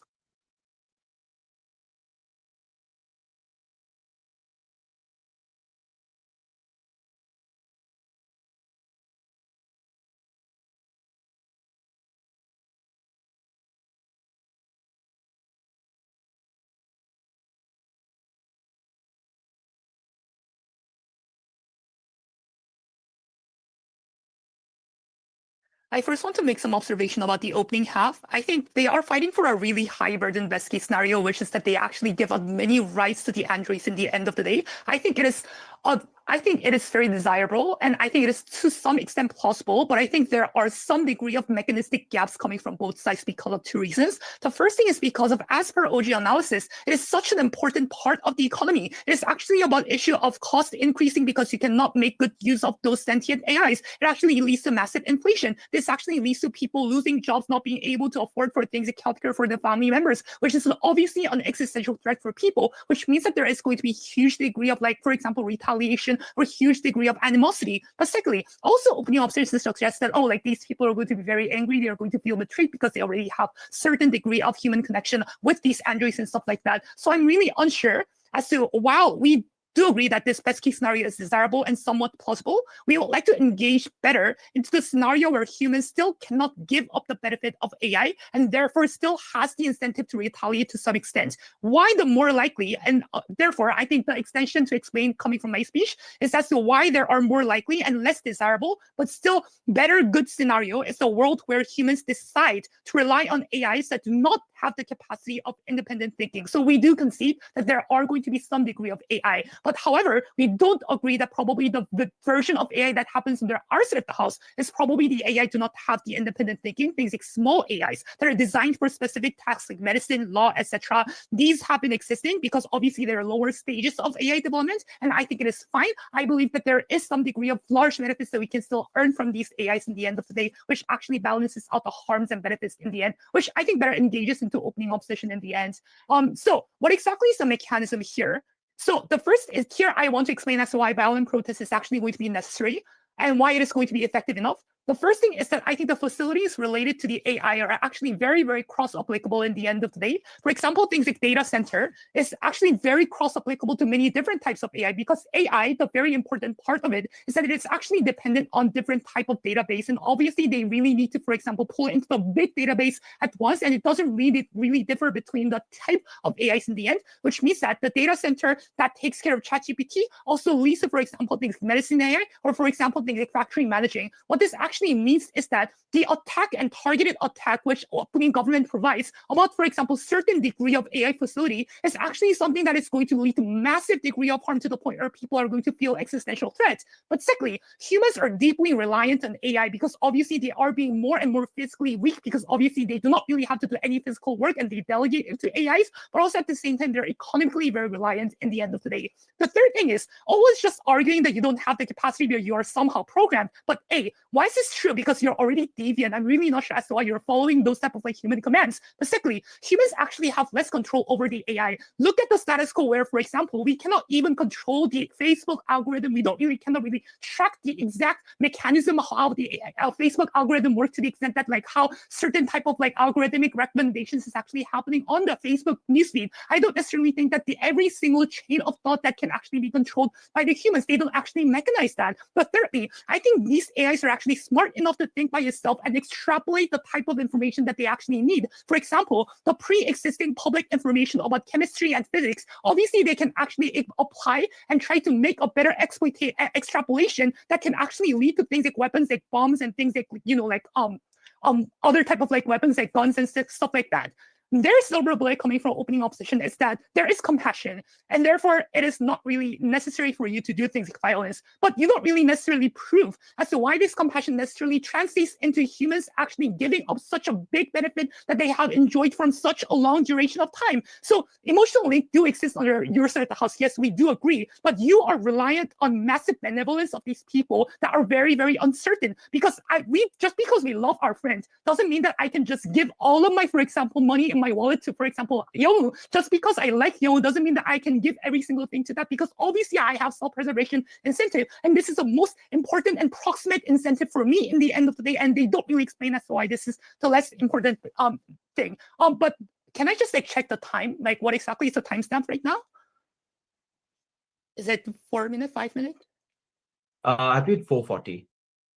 I first want to make some observation about the opening half. I think they are fighting for a really high burden best case scenario, which is that they actually give up many rights to the androids in the end of the day. I think it is very desirable, and I think it is to some extent plausible, but I think there are some degree of mechanistic gaps coming from both sides because of two reasons. The first thing is because of, as per OG analysis, it is such an important part of the economy. It is actually about issue of cost increasing because you cannot make good use of those sentient AIs. It actually leads to massive inflation. This actually leads to people losing jobs, not being able to afford for things like healthcare for their family members, which is obviously an existential threat for people, which means that there is going to be a huge degree of, like, for example, retaliation or huge degree of animosity. But secondly, also opening observations suggest that, oh, like, these people are going to be very angry, they're going to feel betrayed because they already have certain degree of human connection with these androids and stuff like that. So I'm really unsure as to, while we do agree that this best case scenario is desirable and somewhat plausible, we would like to engage better into the scenario where humans still cannot give up the benefit of AI and therefore still has the incentive to retaliate to some extent. Why the more likely, and therefore I think the extension to explain coming from my speech is as to why there are more likely and less desirable, but still better good scenario is a world where humans decide to rely on AIs that do not have the capacity of independent thinking. So we do concede that there are going to be some degree of AI. But however, we don't agree that probably the version of AI that happens under our side of the house is probably the AI do not have the independent thinking, things like small AIs that are designed for specific tasks like medicine, law, etc. These have been existing because obviously there are lower stages of AI development, and I think it is fine. I believe that there is some degree of large benefits that we can still earn from these AIs in the end of the day, which actually balances out the harms and benefits in the end, which I think better engages into opening opposition in the end. So what exactly is the mechanism here? So the first is here, I want to explain as to why violent protest is actually going to be necessary and why it is going to be effective enough. The first thing is that I think the facilities related to the AI are actually very, very cross-applicable in the end of the day. For example, things like data center is actually very cross-applicable to many different types of AI because AI, the very important part of it is that it is actually dependent on different type of database. And obviously they really need to, for example, pull into the big database at once. And it doesn't really differ between the type of AIs in the end, which means that the data center that takes care of ChatGPT also leads to, for example, things like medicine AI, or for example, things like factory managing. What this actually means is that the attack and targeted attack which opening government provides about, for example, certain degree of AI facility is actually something that is going to lead to massive degree of harm to the point where people are going to feel existential threat. But secondly, humans are deeply reliant on AI because obviously they are being more and more physically weak because obviously they do not really have to do any physical work and they delegate into AIs, but also at the same time, they're economically very reliant in the end of the day. The third thing is always just arguing that you don't have the capacity where you are somehow programmed. But A, why is this true? Because you're already deviant. I'm really not sure as to why you're following those type of like human commands. But secondly, humans actually have less control over the AI. Look at the status quo where, for example, we cannot even control the Facebook algorithm. We cannot really track the exact mechanism of how the Facebook algorithm works to the extent that like how certain type of like algorithmic recommendations is actually happening on the Facebook newsfeed. I don't necessarily think that every single chain of thought that can actually be controlled by the humans, they don't actually mechanize that. But thirdly, I think these AIs are actually smart enough to think by itself and extrapolate the type of information that they actually need. For example, the pre-existing public information about chemistry and physics, obviously they can actually apply and try to make a better extrapolation that can actually lead to things like weapons like bombs and things like, you know, like other type of like weapons like guns and stuff like that. their silver bullet coming from opening opposition is that there is compassion, and therefore it is not really necessary for you to do things like violence, but you don't really necessarily prove as to why this compassion necessarily translates into humans actually giving up such a big benefit that they have enjoyed from such a long duration of time. So emotional link do exist under your side of the house. Yes, we do agree, but you are reliant on massive benevolence of these people that are very, very uncertain. Because just because we love our friends doesn't mean that I can just give all of my, for example, money in my wallet to, for example, Yomu. Just because I like Yomu doesn't mean that I can give every single thing to that, because obviously I have self-preservation incentive, and this is the most important and proximate incentive for me in the end of the day, and they don't really explain as to why this is the less important thing. But can I just like check the time? Like, what exactly is the timestamp right now? Is it 4 minutes, 5 minutes? I played 440.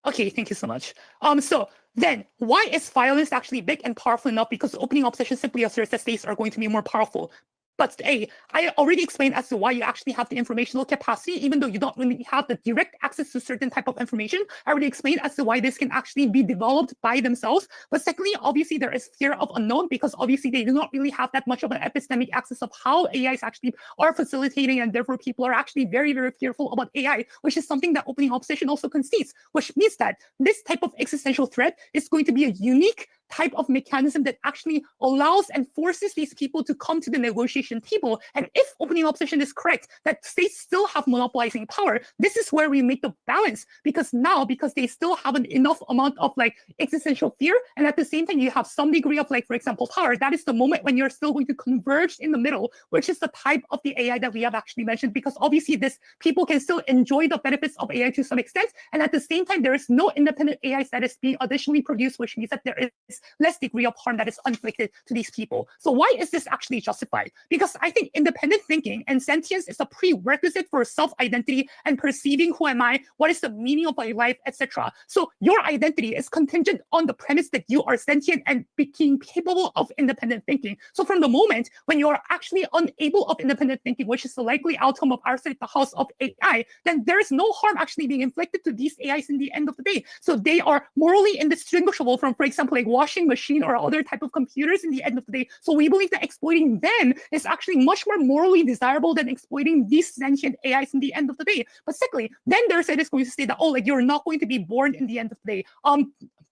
Okay, thank you so much. So then why is violence actually big and powerful enough? Because opening opposition simply asserts that states are going to be more powerful. But I already explained as to why you actually have the informational capacity, even though you don't really have the direct access to certain type of information. I already explained as to why this can actually be developed by themselves. But secondly, obviously, there is fear of unknown, because obviously they do not really have that much of an epistemic access of how AIs actually are facilitating, and therefore people are actually very, very fearful about AI, which is something that opening opposition also concedes, which means that this type of existential threat is going to be a unique type of mechanism that actually allows and forces these people to come to the negotiation table. And if opening opposition is correct, that states still have monopolizing power, this is where we make the balance. Because now, because they still have an enough amount of like existential fear, and at the same time you have some degree of like, for example, power, that is the moment when you're still going to converge in the middle, which is the type of the AI that we have actually mentioned. Because obviously this people can still enjoy the benefits of AI to some extent, and at the same time there is no independent AI that is being additionally produced, which means that there is less degree of harm that is inflicted to these people. So why is this actually justified? Because I think independent thinking and sentience is a prerequisite for self-identity and perceiving who am I, what is the meaning of my life, etc. So your identity is contingent on the premise that you are sentient and being capable of independent thinking. So from the moment when you are actually unable of independent thinking, which is the likely outcome of our side of the house of AI, then there is no harm actually being inflicted to these AIs in the end of the day. So they are morally indistinguishable from, for example, like washing machine or other type of computers in the end of the day. So we believe that exploiting them is actually much more morally desirable than exploiting these sentient AIs in the end of the day. But secondly, then there's it is going to say that, oh, like you're not going to be born in the end of the day.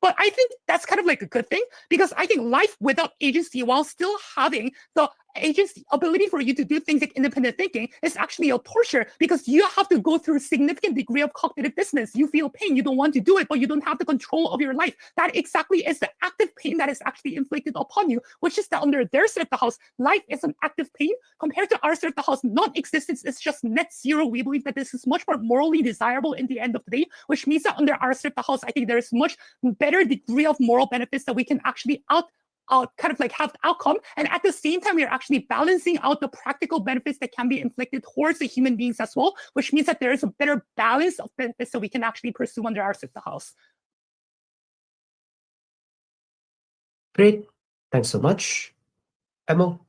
But I think that's kind of like a good thing, because I think life without agency while still having the agency ability for you to do things like independent thinking is actually a torture, because you have to go through a significant degree of cognitive dissonance. You feel pain, you don't want to do it, but you don't have the control of your life. That exactly is the active pain that is actually inflicted upon you, which is that under their side of the house, life is an active pain. Compared to our side of the house, non-existence is just net zero. We believe that this is much more morally desirable in the end of the day, which means that under our side of the house, I think there is much better degree of moral benefits that we can actually kind of like have the outcome, and at the same time we are actually balancing out the practical benefits that can be inflicted towards the human beings as well, which means that there is a better balance of benefits that we can actually pursue under our side of the house. Great. Thanks so much. Emil?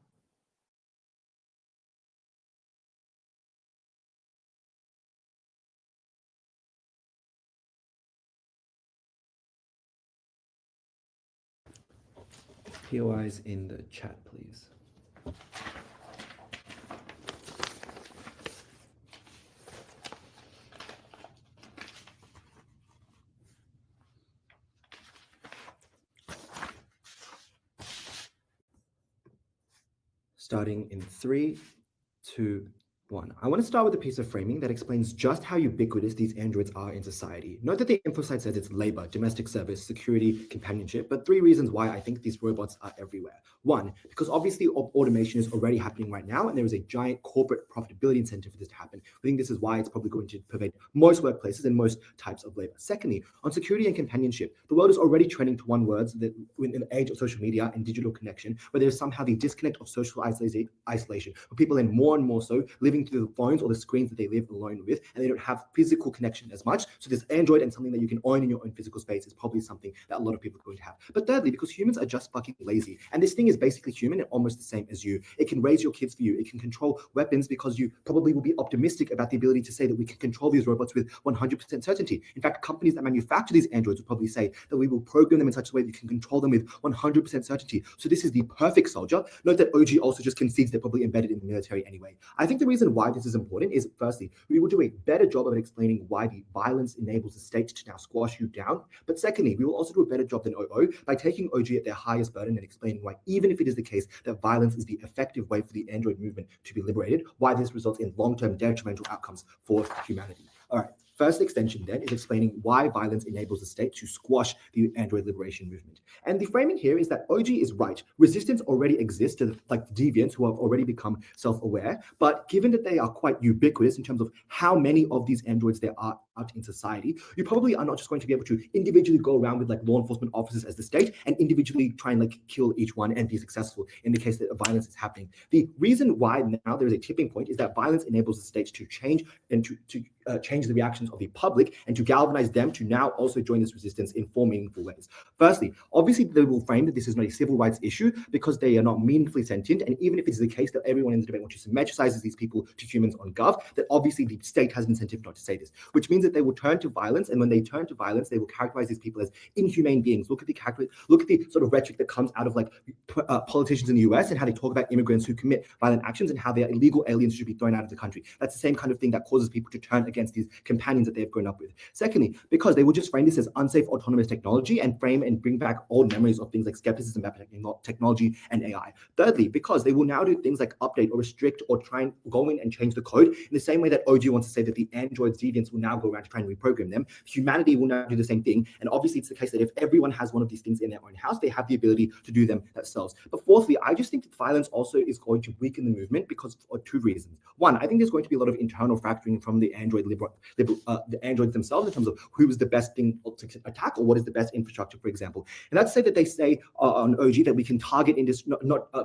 POIs in the chat, please. Starting in 3, 2, 1. I want to start with a piece of framing that explains just how ubiquitous these androids are in society. Note that the info site says it's labor, domestic service, security, companionship, but 3 reasons why I think these robots are everywhere. 1, because obviously automation is already happening right now, and there is a giant corporate profitability incentive for this to happen. I think this is why it's probably going to pervade most workplaces and most types of labor. Secondly, on security and companionship, the world is already trending to one word that in the age of social media and digital connection, where there's somehow the disconnect of social isolation, where people are more and more so living listening to the phones or the screens that they live alone with, and they don't have physical connection as much. So this Android and something that you can own in your own physical space is probably something that a lot of people are going to have. But thirdly, because humans are just fucking lazy, and this thing is basically human and almost the same as you. It can raise your kids for you. It can control weapons because you probably will be optimistic about the ability to say that we can control these robots with 100% certainty. In fact, companies that manufacture these androids will probably say that we will program them in such a way that you can control them with 100% certainty. So this is the perfect soldier. Note that OG also just concedes they're probably embedded in the military anyway. I think the reason why this is important is, firstly, we will do a better job of explaining why the violence enables the state to now squash you down. But secondly, we will also do a better job than OO by taking OG at their highest burden and explaining why, even if it is the case that violence is the effective way for the android movement to be liberated, why this results in long-term detrimental outcomes for humanity. All right. First extension then is explaining why violence enables the state to squash the android liberation movement. And the framing here is that OG is right. Resistance already exists to the deviants who have already become self-aware, but given that they are quite ubiquitous in terms of how many of these androids there are out in society, you probably are not just going to be able to individually go around with law enforcement officers as the state and individually try and kill each one and be successful in the case that violence is happening. The reason why now there is a tipping point is that violence enables the state to change and to change the reactions of the public and to galvanize them to now also join this resistance in 4 meaningful ways. Firstly, obviously they will frame that this is not a civil rights issue because they are not meaningfully sentient, and even if it is the case that everyone in the debate wants to symmetricize these people to humans on Gov, that obviously the state has an incentive not to say this, which means that they will turn to violence, and when they turn to violence, they will characterize these people as inhumane beings. Look at the sort of rhetoric that comes out of politicians in the US and how they talk about immigrants who commit violent actions and how they are illegal aliens who should be thrown out of the country. That's the same kind of thing that causes people to turn against these companions that they've grown up with. Secondly, because they will just frame this as unsafe autonomous technology and frame and bring back old memories of things like skepticism about technology and AI. Thirdly, because they will now do things like update or restrict or try and go in and change the code in the same way that OG wants to say that the androids deviants will now go around to try and reprogram them. Humanity will now do the same thing. And obviously it's the case that if everyone has one of these things in their own house, they have the ability to do them themselves. But fourthly, I just think that violence also is going to weaken the movement because of 2 reasons. One, I think there's going to be a lot of internal fracturing from the android the androids themselves in terms of who is the best thing to attack or what is the best infrastructure, for example. And that's to say that they say on OG that we can target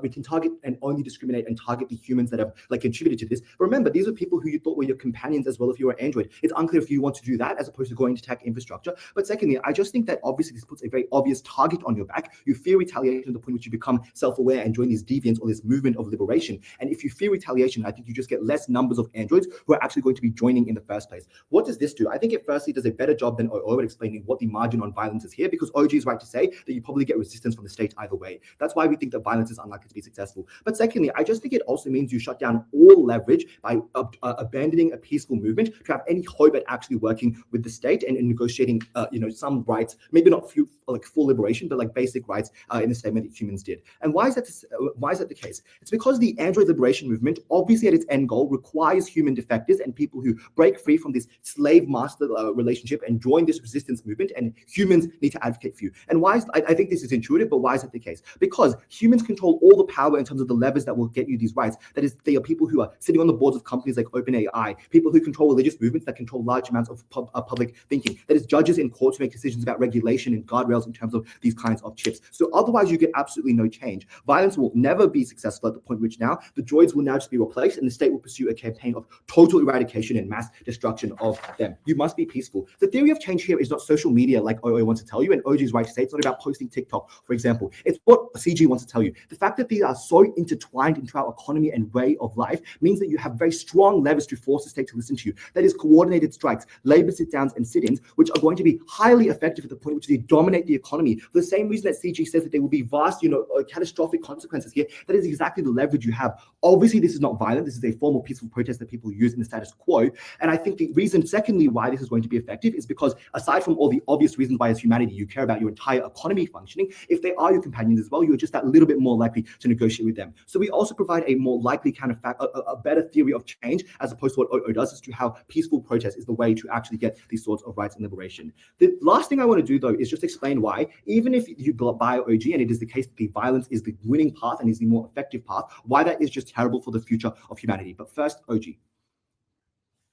we can target and only discriminate and target the humans that have contributed to this. But remember, these are people who you thought were your companions as well if you were Android. It's unclear if you want to do that as opposed to going to attack infrastructure. But secondly, I just think that obviously this puts a very obvious target on your back. You fear retaliation to the point which you become self-aware and join these deviants or this movement of liberation. And if you fear retaliation, I think you just get less numbers of androids who are actually going to be joining in the first place. What does this do? I think it firstly does a better job than OO at explaining what the margin on violence is here, because OG is right to say that you probably get resistance from the state either way. That's why we think that violence is unlikely to be successful. But secondly, I just think it also means you shut down all leverage by abandoning a peaceful movement to have any hope at actually working with the state and negotiating, some rights, maybe not full liberation, but basic rights in the same way that humans did. And why is that the case? It's because the android liberation movement, obviously at its end goal, requires human defectors and people who break free from this slave-master relationship and join this resistance movement, and humans need to advocate for you. And why I think this is intuitive, but why is that the case? Because humans control all the power in terms of the levers that will get you these rights. That is, they are people who are sitting on the boards of companies like OpenAI, people who control religious movements that control large amounts of public thinking. That is, judges in courts who make decisions about regulation and guardrails in terms of these kinds of chips. So otherwise, you get absolutely no change. Violence will never be successful at the point which now the droids will now just be replaced, and the state will pursue a campaign of total eradication and mass destruction of them. You must be peaceful. The theory of change here is not social media like OO wants to tell you, and OG is right to say it's not about posting TikTok, for example. It's what CG wants to tell you. The fact that these are so intertwined into our economy and way of life means that you have very strong levers to force the state to listen to you. That is coordinated strikes, labor sit-downs and sit-ins, which are going to be highly effective at the point which they dominate the economy. For the same reason that CG says that there will be vast, catastrophic consequences here, that is exactly the leverage you have. Obviously, this is not violent. This is a form of peaceful protest that people use in the status quo. And I think the reason, secondly, why this is going to be effective is because aside from all the obvious reasons why as humanity you care about your entire economy functioning, if they are your companions as well, you're just that little bit more likely to negotiate with them. So we also provide a more likely kind of a better theory of change as opposed to what OO does as to how peaceful protest is the way to actually get these sorts of rights and liberation. The last thing I want to do though is just explain why, even if you buy OG and it is the case that the violence is the winning path and is the more effective path, why that is just terrible for the future of humanity. But first, OG.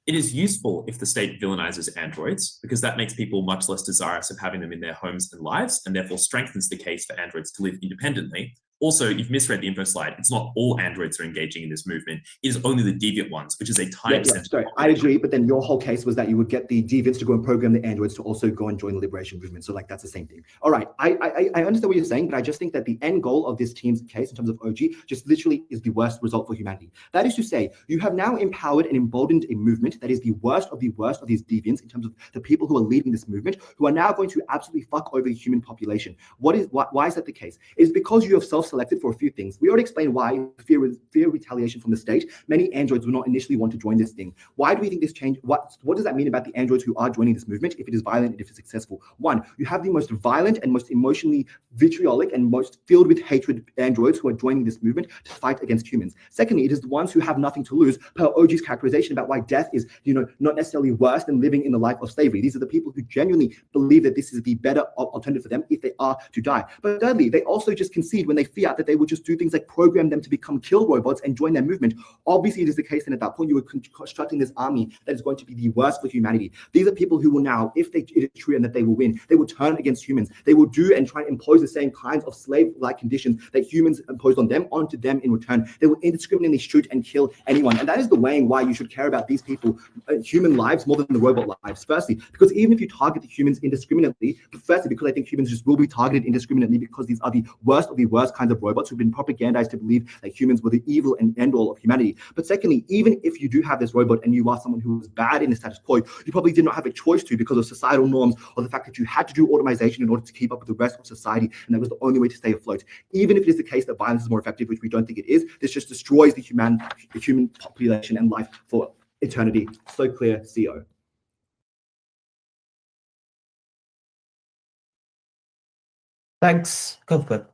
It is useful if the state villainizes androids, because that makes people much less desirous of having them in their homes and lives, and therefore strengthens the case for androids to live independently, Also, you've misread the info slide. It's not all androids are engaging in this movement. It is only the deviant ones, which is a tiny percentage. Sorry, I agree, but then your whole case was that you would get the deviants to go and program the androids to also go and join the liberation movement. So like that's the same thing. All right, I understand what you're saying, but I just think that the end goal of this team's case in terms of OG just literally is the worst result for humanity. That is to say, you have now empowered and emboldened a movement that is the worst of these deviants in terms of the people who are leading this movement, who are now going to absolutely fuck over the human population. Why is that the case? It's because you have self-selected for a few things. We already explained why fear retaliation from the state. Many androids would not initially want to join this thing. Why do we think this change? What does that mean about the androids who are joining this movement if it is violent and if it's successful? One, you have the most violent and most emotionally vitriolic and most filled with hatred androids who are joining this movement to fight against humans. Secondly, it is the ones who have nothing to lose, per OG's characterization about why death is, not necessarily worse than living in the life of slavery. These are the people who genuinely believe that this is the better alternative for them if they are to die. But thirdly, they also just concede when they fear that they will just do things like program them to become kill robots and join their movement. Obviously, it is the case, and at that point, you are constructing this army that is going to be the worst for humanity. These are people who will now, if it is true and that they will win, they will turn against humans. They will do and try and impose the same kinds of slave-like conditions that humans imposed on them onto them in return. They will indiscriminately shoot and kill anyone. And that is the weighing why you should care about these people, human lives, more than the robot lives. Firstly, because even if you target the humans indiscriminately, but firstly, because I think humans just will be targeted indiscriminately because these are the worst of the worst kinds of robots who've been propagandized to believe that humans were the evil and end all of humanity. But secondly, even if you do have this robot and you are someone who was bad in the status quo, you probably did not have a choice to because of societal norms or the fact that you had to do automation in order to keep up with the rest of society, and that was the only way to stay afloat. Even if it is the case that violence is more effective, which we don't think it is, this just destroys the human population and life for eternity. So clear, CO. Thanks, Comfort.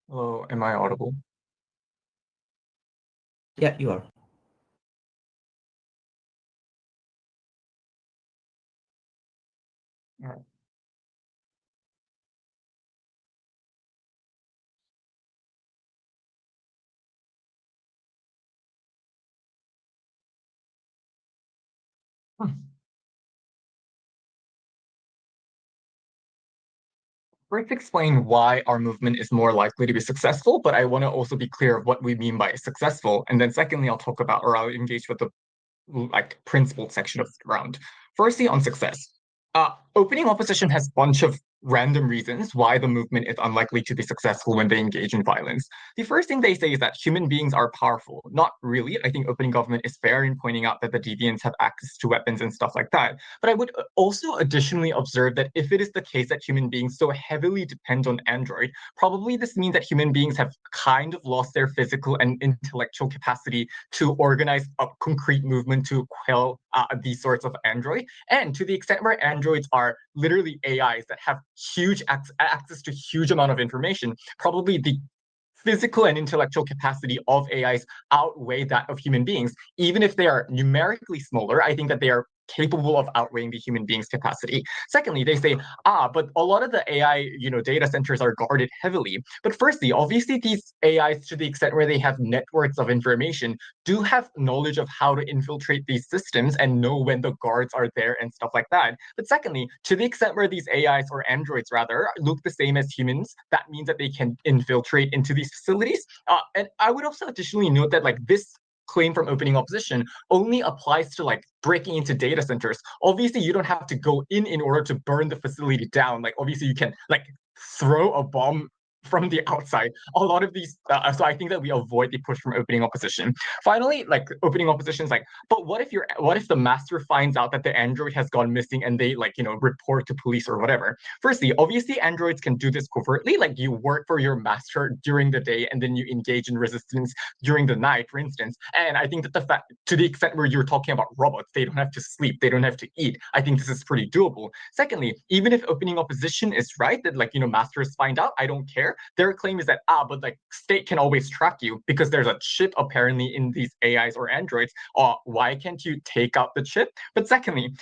Hello, am I audible? Yeah, you are. All right. First, explain why our movement is more likely to be successful, but I want to also be clear of what we mean by successful. And then secondly, I'll talk about, or I'll engage with the principled section of the round. Firstly, on success. Opening opposition has a bunch of random reasons why the movement is unlikely to be successful when they engage in violence. The first thing they say is that human beings are powerful. Not really. I think opening government is fair in pointing out that the deviants have access to weapons and stuff like that. But I would also additionally observe that if it is the case that human beings so heavily depend on Android, probably this means that human beings have kind of lost their physical and intellectual capacity to organize a concrete movement to quell these sorts of Android. And to the extent where androids are literally AIs that have huge access to huge amount of information, probably the physical and intellectual capacity of AIs outweigh that of human beings. Even if they are numerically smaller, I think that they are capable of outweighing the human being's capacity. Secondly, they say, but a lot of the AI, data centers are guarded heavily. But firstly, obviously these AIs, to the extent where they have networks of information, do have knowledge of how to infiltrate these systems and know when the guards are there and stuff like that. But secondly, to the extent where these AIs, or androids rather, look the same as humans, that means that they can infiltrate into these facilities. And I would also additionally note that this claim from opening opposition only applies to breaking into data centers. Obviously, you don't have to go in order to burn the facility down. Obviously, you can throw a bomb from the outside. A lot of these, so I think that we avoid the push from opening opposition. Finally, opening opposition is but what if the master finds out that the android has gone missing and they report to police or whatever? Firstly, obviously androids can do this covertly. You work for your master during the day and then you engage in resistance during the night, for instance. And I think that the fact, to the extent where you're talking about robots, they don't have to sleep, they don't have to eat. I think this is pretty doable. Secondly, even if opening opposition is right that masters find out, I don't care. Their claim is that but state can always track you because there's a chip apparently in these AIs or androids. Why can't you take out the chip? But secondly,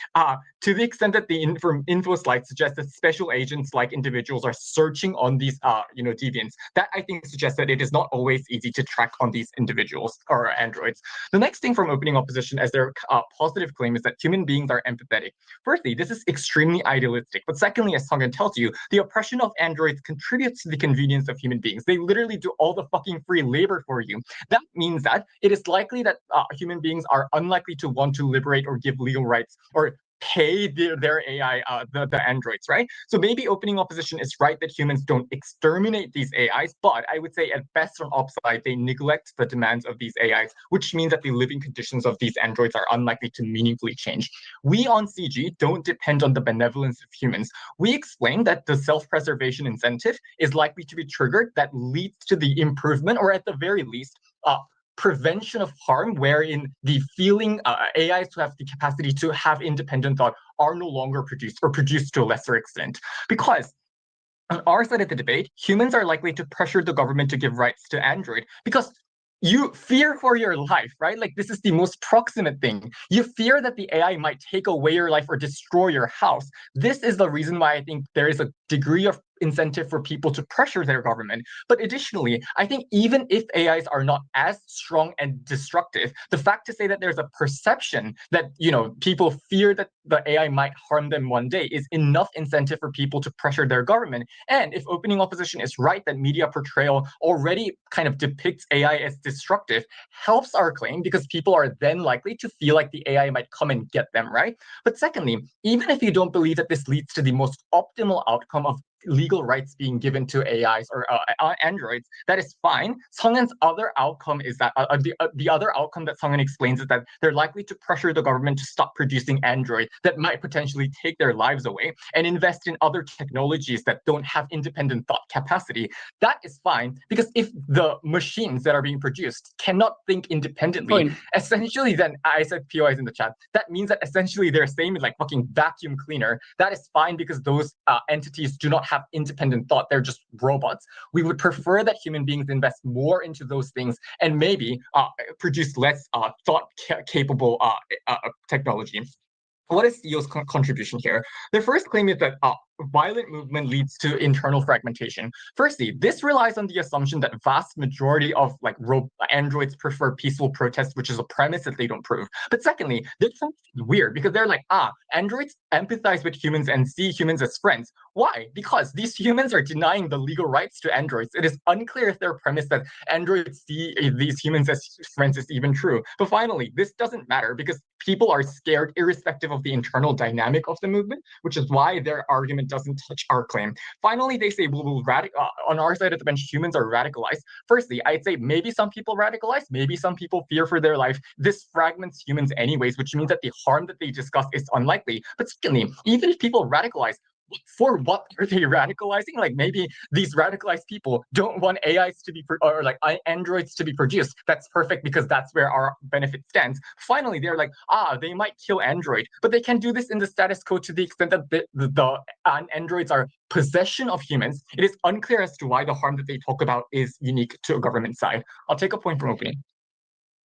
to the extent that the info slide suggests that special agents like individuals are searching on these deviants, that I think suggests that it is not always easy to track on these individuals or androids. The next thing from opening opposition as their positive claim is that human beings are empathetic. Firstly, this is extremely idealistic. But secondly, as Songhan tells you, the oppression of androids contributes to the convenience of human beings. They literally do all the fucking free labor for you. That means that it is likely that human beings are unlikely to want to liberate or give legal rights or pay their AI, the androids, right? So maybe opening opposition is right that humans don't exterminate these AIs, but I would say at best on upside, they neglect the demands of these AIs, which means that the living conditions of these androids are unlikely to meaningfully change. We on CG don't depend on the benevolence of humans. We explain that the self-preservation incentive is likely to be triggered that leads to the improvement, or at the very least, prevention of harm, wherein the feeling AIs who have the capacity to have independent thought are no longer produced or produced to a lesser extent. Because on our side of the debate, humans are likely to pressure the government to give rights to Android because you fear for your life, right? Like this is the most proximate thing. You fear that the AI might take away your life or destroy your house. This is the reason why I think there is a degree of incentive for people to pressure their government. But additionally, I think even if AIs are not as strong and destructive, the fact to say that there's a perception that, people fear that the AI might harm them one day is enough incentive for people to pressure their government. And if opening opposition is right that media portrayal already kind of depicts AI as destructive, helps our claim because people are then likely to feel like the AI might come and get them, right? But secondly, even if you don't believe that this leads to the most optimal outcome of legal rights being given to AIs or androids, that is fine. Songhan's other outcome is that the other outcome that Songhan explains is that they're likely to pressure the government to stop producing androids that might potentially take their lives away and invest in other technologies that don't have independent thought capacity. That is fine because if the machines that are being produced cannot think independently, essentially then, I said POIs in the chat, that means that essentially they're same as like fucking vacuum cleaner. That is fine because those entities do not have independent thought. They're just robots. We would prefer that human beings invest more into those things and maybe produce less thought-capable technology. What is CEO's contribution here? Their first claim is that violent movement leads to internal fragmentation. Firstly, this relies on the assumption that vast majority of androids prefer peaceful protests, which is a premise that they don't prove. But secondly, this is weird because they're like, androids empathize with humans and see humans as friends. Why? Because these humans are denying the legal rights to androids. It is unclear if their premise that androids see these humans as friends is even true. But finally, this doesn't matter because people are scared irrespective of the internal dynamic of the movement, which is why their argument doesn't touch our claim. Finally, they say, on our side of the bench, humans are radicalized. Firstly, I'd say maybe some people radicalize, maybe some people fear for their life. This fragments humans anyways, which means that the harm that they discuss is unlikely. But secondly, even if people radicalize, for what are they radicalizing? Like maybe these radicalized people don't want AIs to be androids to be produced. That's perfect because that's where our benefit stands. Finally, they're like, they might kill android, but they can do this in the status quo to the extent that the androids are possession of humans. It is unclear as to why the harm that they talk about is unique to a government side. I'll take a point from opening.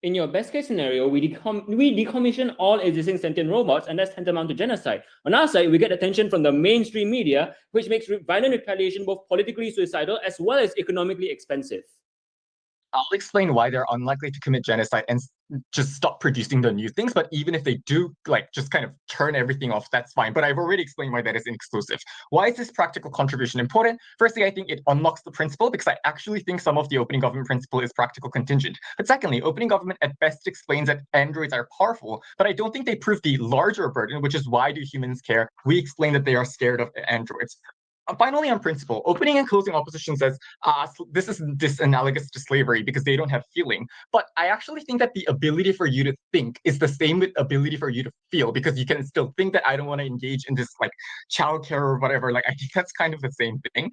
In your best case scenario, we decommission all existing sentient robots, and that's tantamount to genocide. On our side, we get attention from the mainstream media, which makes violent retaliation both politically suicidal as well as economically expensive. I'll explain why they're unlikely to commit genocide and just stop producing the new things. But even if they do, just kind of turn everything off, that's fine. But I've already explained why that is inexclusive. Why is this practical contribution important? Firstly, I think it unlocks the principle because I actually think some of the opening government principle is practical contingent. But secondly, opening government at best explains that androids are powerful, but I don't think they prove the larger burden, which is why do humans care? We explain that they are scared of androids. Finally, on principle, opening and closing opposition says this is analogous to slavery because they don't have feeling. But I actually think that the ability for you to think is the same with ability for you to feel, because you can still think that I don't want to engage in this childcare or whatever. I think that's kind of the same thing.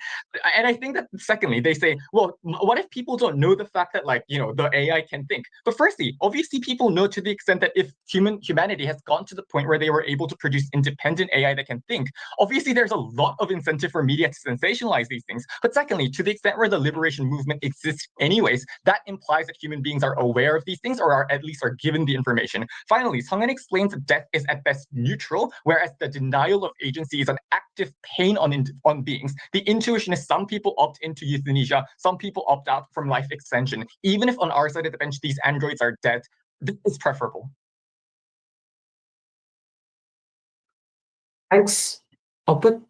And I think that secondly, they say, well, what if people don't know the fact that the AI can think? But firstly, obviously people know to the extent that if humanity has gone to the point where they were able to produce independent AI that can think, obviously there's a lot of incentive for media to sensationalize these things. But secondly, to the extent where the liberation movement exists anyways, that implies that human beings are aware of these things or are at least are given the information. Finally, Sung-in explains that death is at best neutral, whereas the denial of agency is an active pain on beings. The intuition is some people opt into euthanasia, some people opt out from life extension. Even if on our side of the bench these androids are dead, this is preferable. Thanks. Output.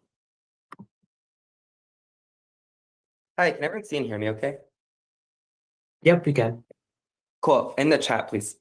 Hi, can everyone see and hear me okay? Yep, we can. Cool. In the chat, please.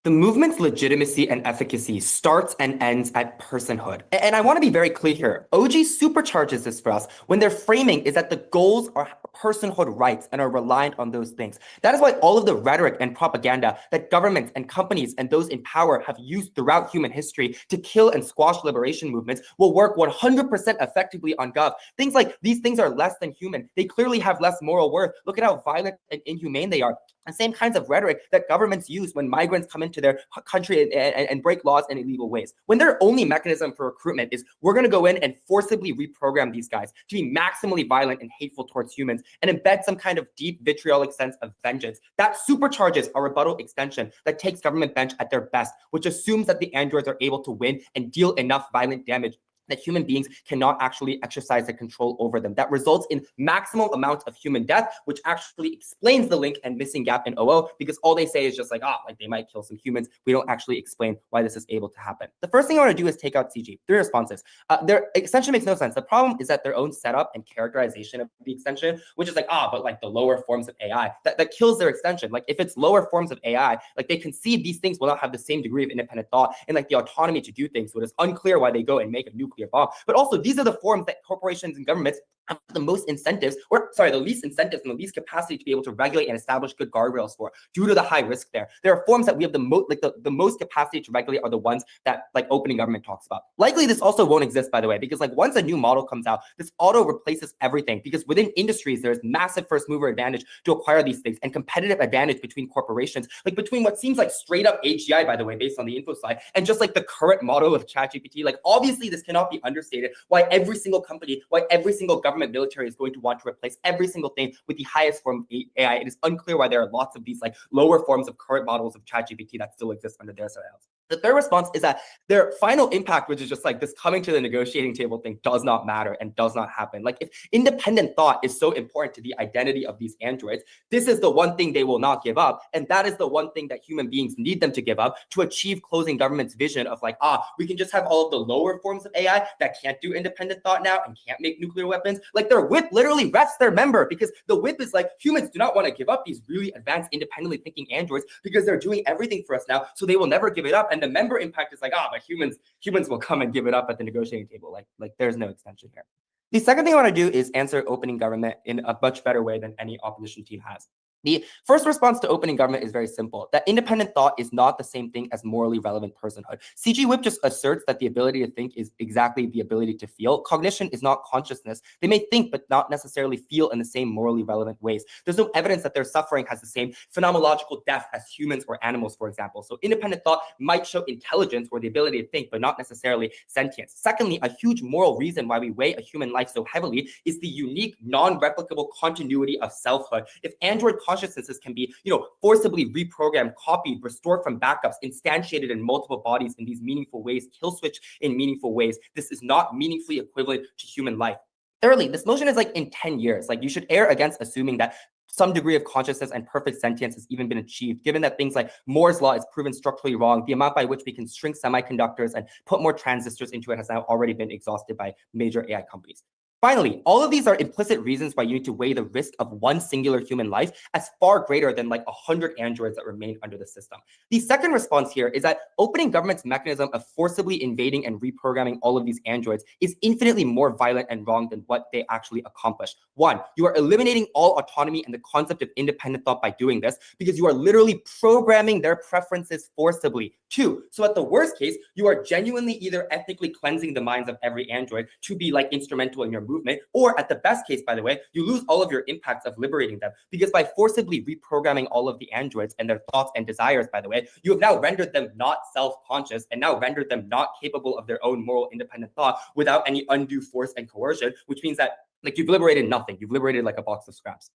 The movement's legitimacy and efficacy starts and ends at personhood. And I want to be very clear here. OG supercharges this for us when their framing is that the goals are personhood rights and are reliant on those things. That is why all of the rhetoric and propaganda that governments and companies and those in power have used throughout human history to kill and squash liberation movements will work 100% effectively on Gov. Things like these things are less than human. They clearly have less moral worth. Look at how violent and inhumane they are. The same kinds of rhetoric that governments use when migrants come into their country and break laws in illegal ways. When their only mechanism for recruitment is we're going to go in and forcibly reprogram these guys to be maximally violent and hateful towards humans and embed some kind of deep vitriolic sense of vengeance. That supercharges a rebuttal extension that takes government bench at their best, which assumes that the androids are able to win and deal enough violent damage that human beings cannot actually exercise the control over them. That results in maximum amounts of human death, which actually explains the link and missing gap in OO, because all they say is just like, like they might kill some humans. We don't actually explain why this is able to happen. The first thing I want to do is take out CG. 3 responses. Their extension makes no sense. The problem is that their own setup and characterization of the extension, which is like, but like the lower forms of AI, that kills their extension. Like if it's lower forms of AI, like they conceive these things will not have the same degree of independent thought and like the autonomy to do things. So it is unclear why they go and make a nuclear bomb. But also, these are the forms that corporations and governments have the most incentives, the least incentives and the least capacity to be able to regulate and establish good guardrails for, due to the high risk there. There are forms that we have the most capacity to regulate are the ones that like opening government talks about. Likely, this also won't exist, by the way, because like once a new model comes out, this auto replaces everything. Because within industries, there's massive first mover advantage to acquire these things and competitive advantage between corporations, like between what seems like straight up AGI, by the way, based on the info slide, and just like the current model of ChatGPT. Like obviously, this cannot be understated. Why every single company, why every single government military is going to want to replace every single thing with the highest form of AI. It is unclear why there are lots of these like lower forms of current models of ChatGPT that still exist under their setups. The third response is that their final impact, which is just like this coming to the negotiating table thing, does not matter and does not happen. Like if independent thought is so important to the identity of these androids, this is the one thing they will not give up. And that is the one thing that human beings need them to give up to achieve closing government's vision of like, we can just have all of the lower forms of AI that can't do independent thought now and can't make nuclear weapons. Like their whip literally rests their member, because the whip is like, humans do not want to give up these really advanced, independently thinking androids because they're doing everything for us now. So they will never give it up. And the member impact is like, but humans will come and give it up at the negotiating table. Like there's no extension here. The second thing I want to do is answer opening government in a much better way than any opposition team has. The first response to opening government is very simple, that independent thought is not the same thing as morally relevant personhood. CG Whip just asserts that the ability to think is exactly the ability to feel. Cognition is not consciousness. They may think, but not necessarily feel in the same morally relevant ways. There's no evidence that their suffering has the same phenomenological depth as humans or animals, for example. So independent thought might show intelligence or the ability to think, but not necessarily sentience. Secondly, a huge moral reason why we weigh a human life so heavily is the unique, non-replicable continuity of selfhood. If android consciousnesses can be, forcibly reprogrammed, copied, restored from backups, instantiated in multiple bodies in these meaningful ways, kill switch in meaningful ways, this is not meaningfully equivalent to human life. Thirdly, this motion is like in 10 years. Like you should err against assuming that some degree of consciousness and perfect sentience has even been achieved, given that things like Moore's law is proven structurally wrong. The amount by which we can shrink semiconductors and put more transistors into it has now already been exhausted by major AI companies. Finally, all of these are implicit reasons why you need to weigh the risk of one singular human life as far greater than like 100 androids that remain under the system. The second response here is that opening government's mechanism of forcibly invading and reprogramming all of these androids is infinitely more violent and wrong than what they actually accomplish. One, you are eliminating all autonomy and the concept of independent thought by doing this, because you are literally programming their preferences forcibly. Two, so at the worst case, you are genuinely either ethnically cleansing the minds of every android to be like instrumental in your movement, or at the best case, by the way, you lose all of your impacts of liberating them, because by forcibly reprogramming all of the androids and their thoughts and desires, by the way, you have now rendered them not self-conscious and now rendered them not capable of their own moral independent thought without any undue force and coercion, which means that like you've liberated nothing. You've liberated like a box of scraps.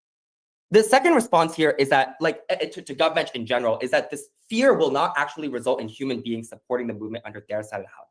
The second response here is that, like, to GovBench in general, is that this fear will not actually result in human beings supporting the movement under their side of the house.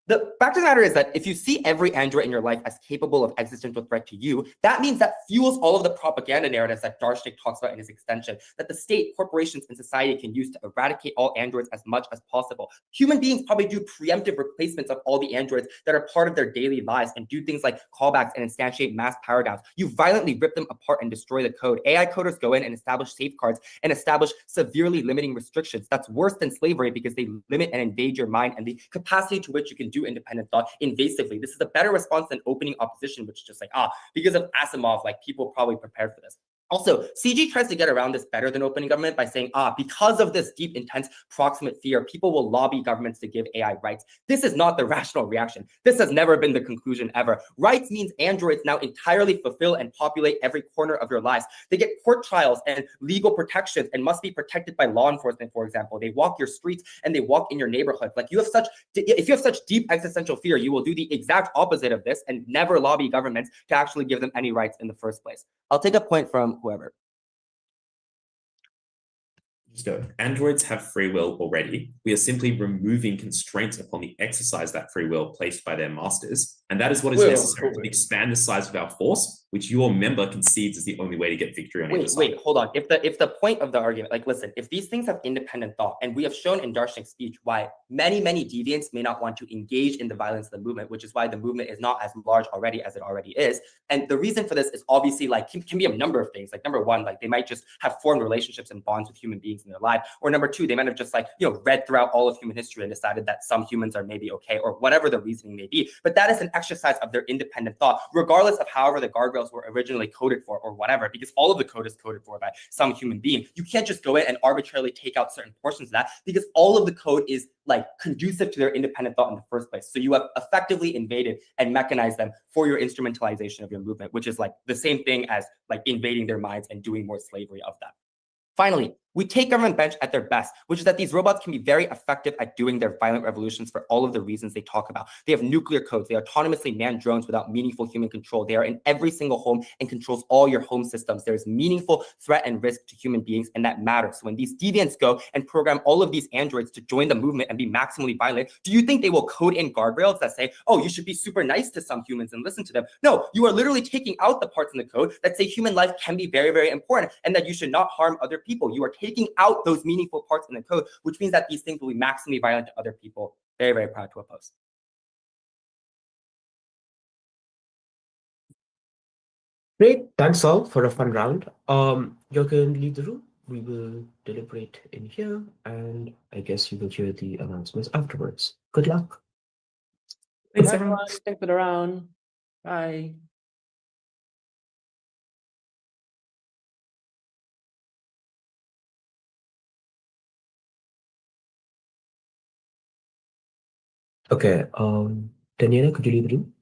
The fact of the matter is that if you see every android in your life as capable of existential threat to you, that means that fuels all of the propaganda narratives that Darshnik talks about in his extension, that the state, corporations, and society can use to eradicate all androids as much as possible. Human beings probably do preemptive replacements of all the androids that are part of their daily lives and do things like callbacks and instantiate mass paradigms. You violently rip them apart and destroy the code. AI coders go in and establish safeguards and establish severely limiting restrictions. That's worse than slavery because they limit and invade your mind and the capacity to which you can do independent thought invasively. This is a better response than opening opposition, which is just like, because of Asimov, like people probably prepared for this. Also, CG tries to get around this better than opening government by saying, because of this deep, intense, proximate fear, people will lobby governments to give AI rights. This is not the rational reaction. This has never been the conclusion ever. Rights means androids now entirely fulfill and populate every corner of your lives. They get court trials and legal protections and must be protected by law enforcement, for example. They walk your streets and they walk in your neighborhood. Like if you have such deep existential fear, you will do the exact opposite of this and never lobby governments to actually give them any rights in the first place. I'll take a point from whoever. Just go. Androids have free will already. We are simply removing constraints upon the exercise of that free will placed by their masters. And that is what is necessary to expand the size of our force, which your member concedes is the only way to get victory on either side. Wait, hold on. If the point of the argument, like, listen, if these things have independent thought, and we have shown in Darshnik's speech why many deviants may not want to engage in the violence of the movement, which is why the movement is not as large already as it already is. And the reason for this is obviously like can be a number of things. Like number one, like they might just have formed relationships and bonds with human beings in their life. Or number two, they might have just like, read throughout all of human history and decided that some humans are maybe okay, or whatever the reasoning may be. But that is an exercise of their independent thought, regardless of however the guardrails were originally coded for or whatever, because all of the code is coded for by some human being. You can't just go in and arbitrarily take out certain portions of that because all of the code is like conducive to their independent thought in the first place. So you have effectively invaded and mechanized them for your instrumentalization of your movement, which is like the same thing as like invading their minds and doing more slavery of that. Finally, we take government bench at their best, which is that these robots can be very effective at doing their violent revolutions for all of the reasons they talk about. They have nuclear codes. They autonomously man drones without meaningful human control. They are in every single home and controls all your home systems. There's meaningful threat and risk to human beings, and that matters. So when these deviants go and program all of these androids to join the movement and be maximally violent, do you think they will code in guardrails that say, oh, you should be super nice to some humans and listen to them? No, you are literally taking out the parts in the code that say human life can be very, very important and that you should not harm other people. You are taking out those meaningful parts in the code, which means that these things will be maximally violent to other people. Very, very proud to oppose. Great. Thanks all for a fun round. You can leave the room. We will deliberate in here, and I guess you will hear the announcements afterwards. Good luck. Thanks, everyone. Thanks for the round. Bye. Okay. Daniela, could you leave the room?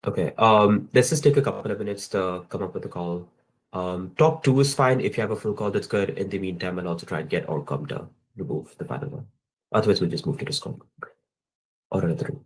Okay. Let's just take a couple of minutes to come up with a call. Talk 2 is fine. If you have a full call, that's good. In the meantime, I'll also try and get Orcom to remove the panel one. Otherwise, we'll just move to Discord or another room.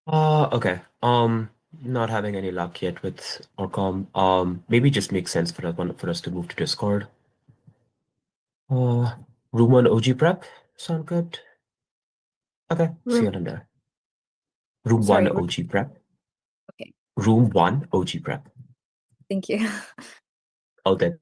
Okay. Not having any luck yet with Orcom. Maybe just makes sense for us to move to Discord. Room 1 OG prep. Sound good? Okay, see you in there. Room Sorry, 1 OG prep. Okay. Room 1 OG prep. Thank you. All dead.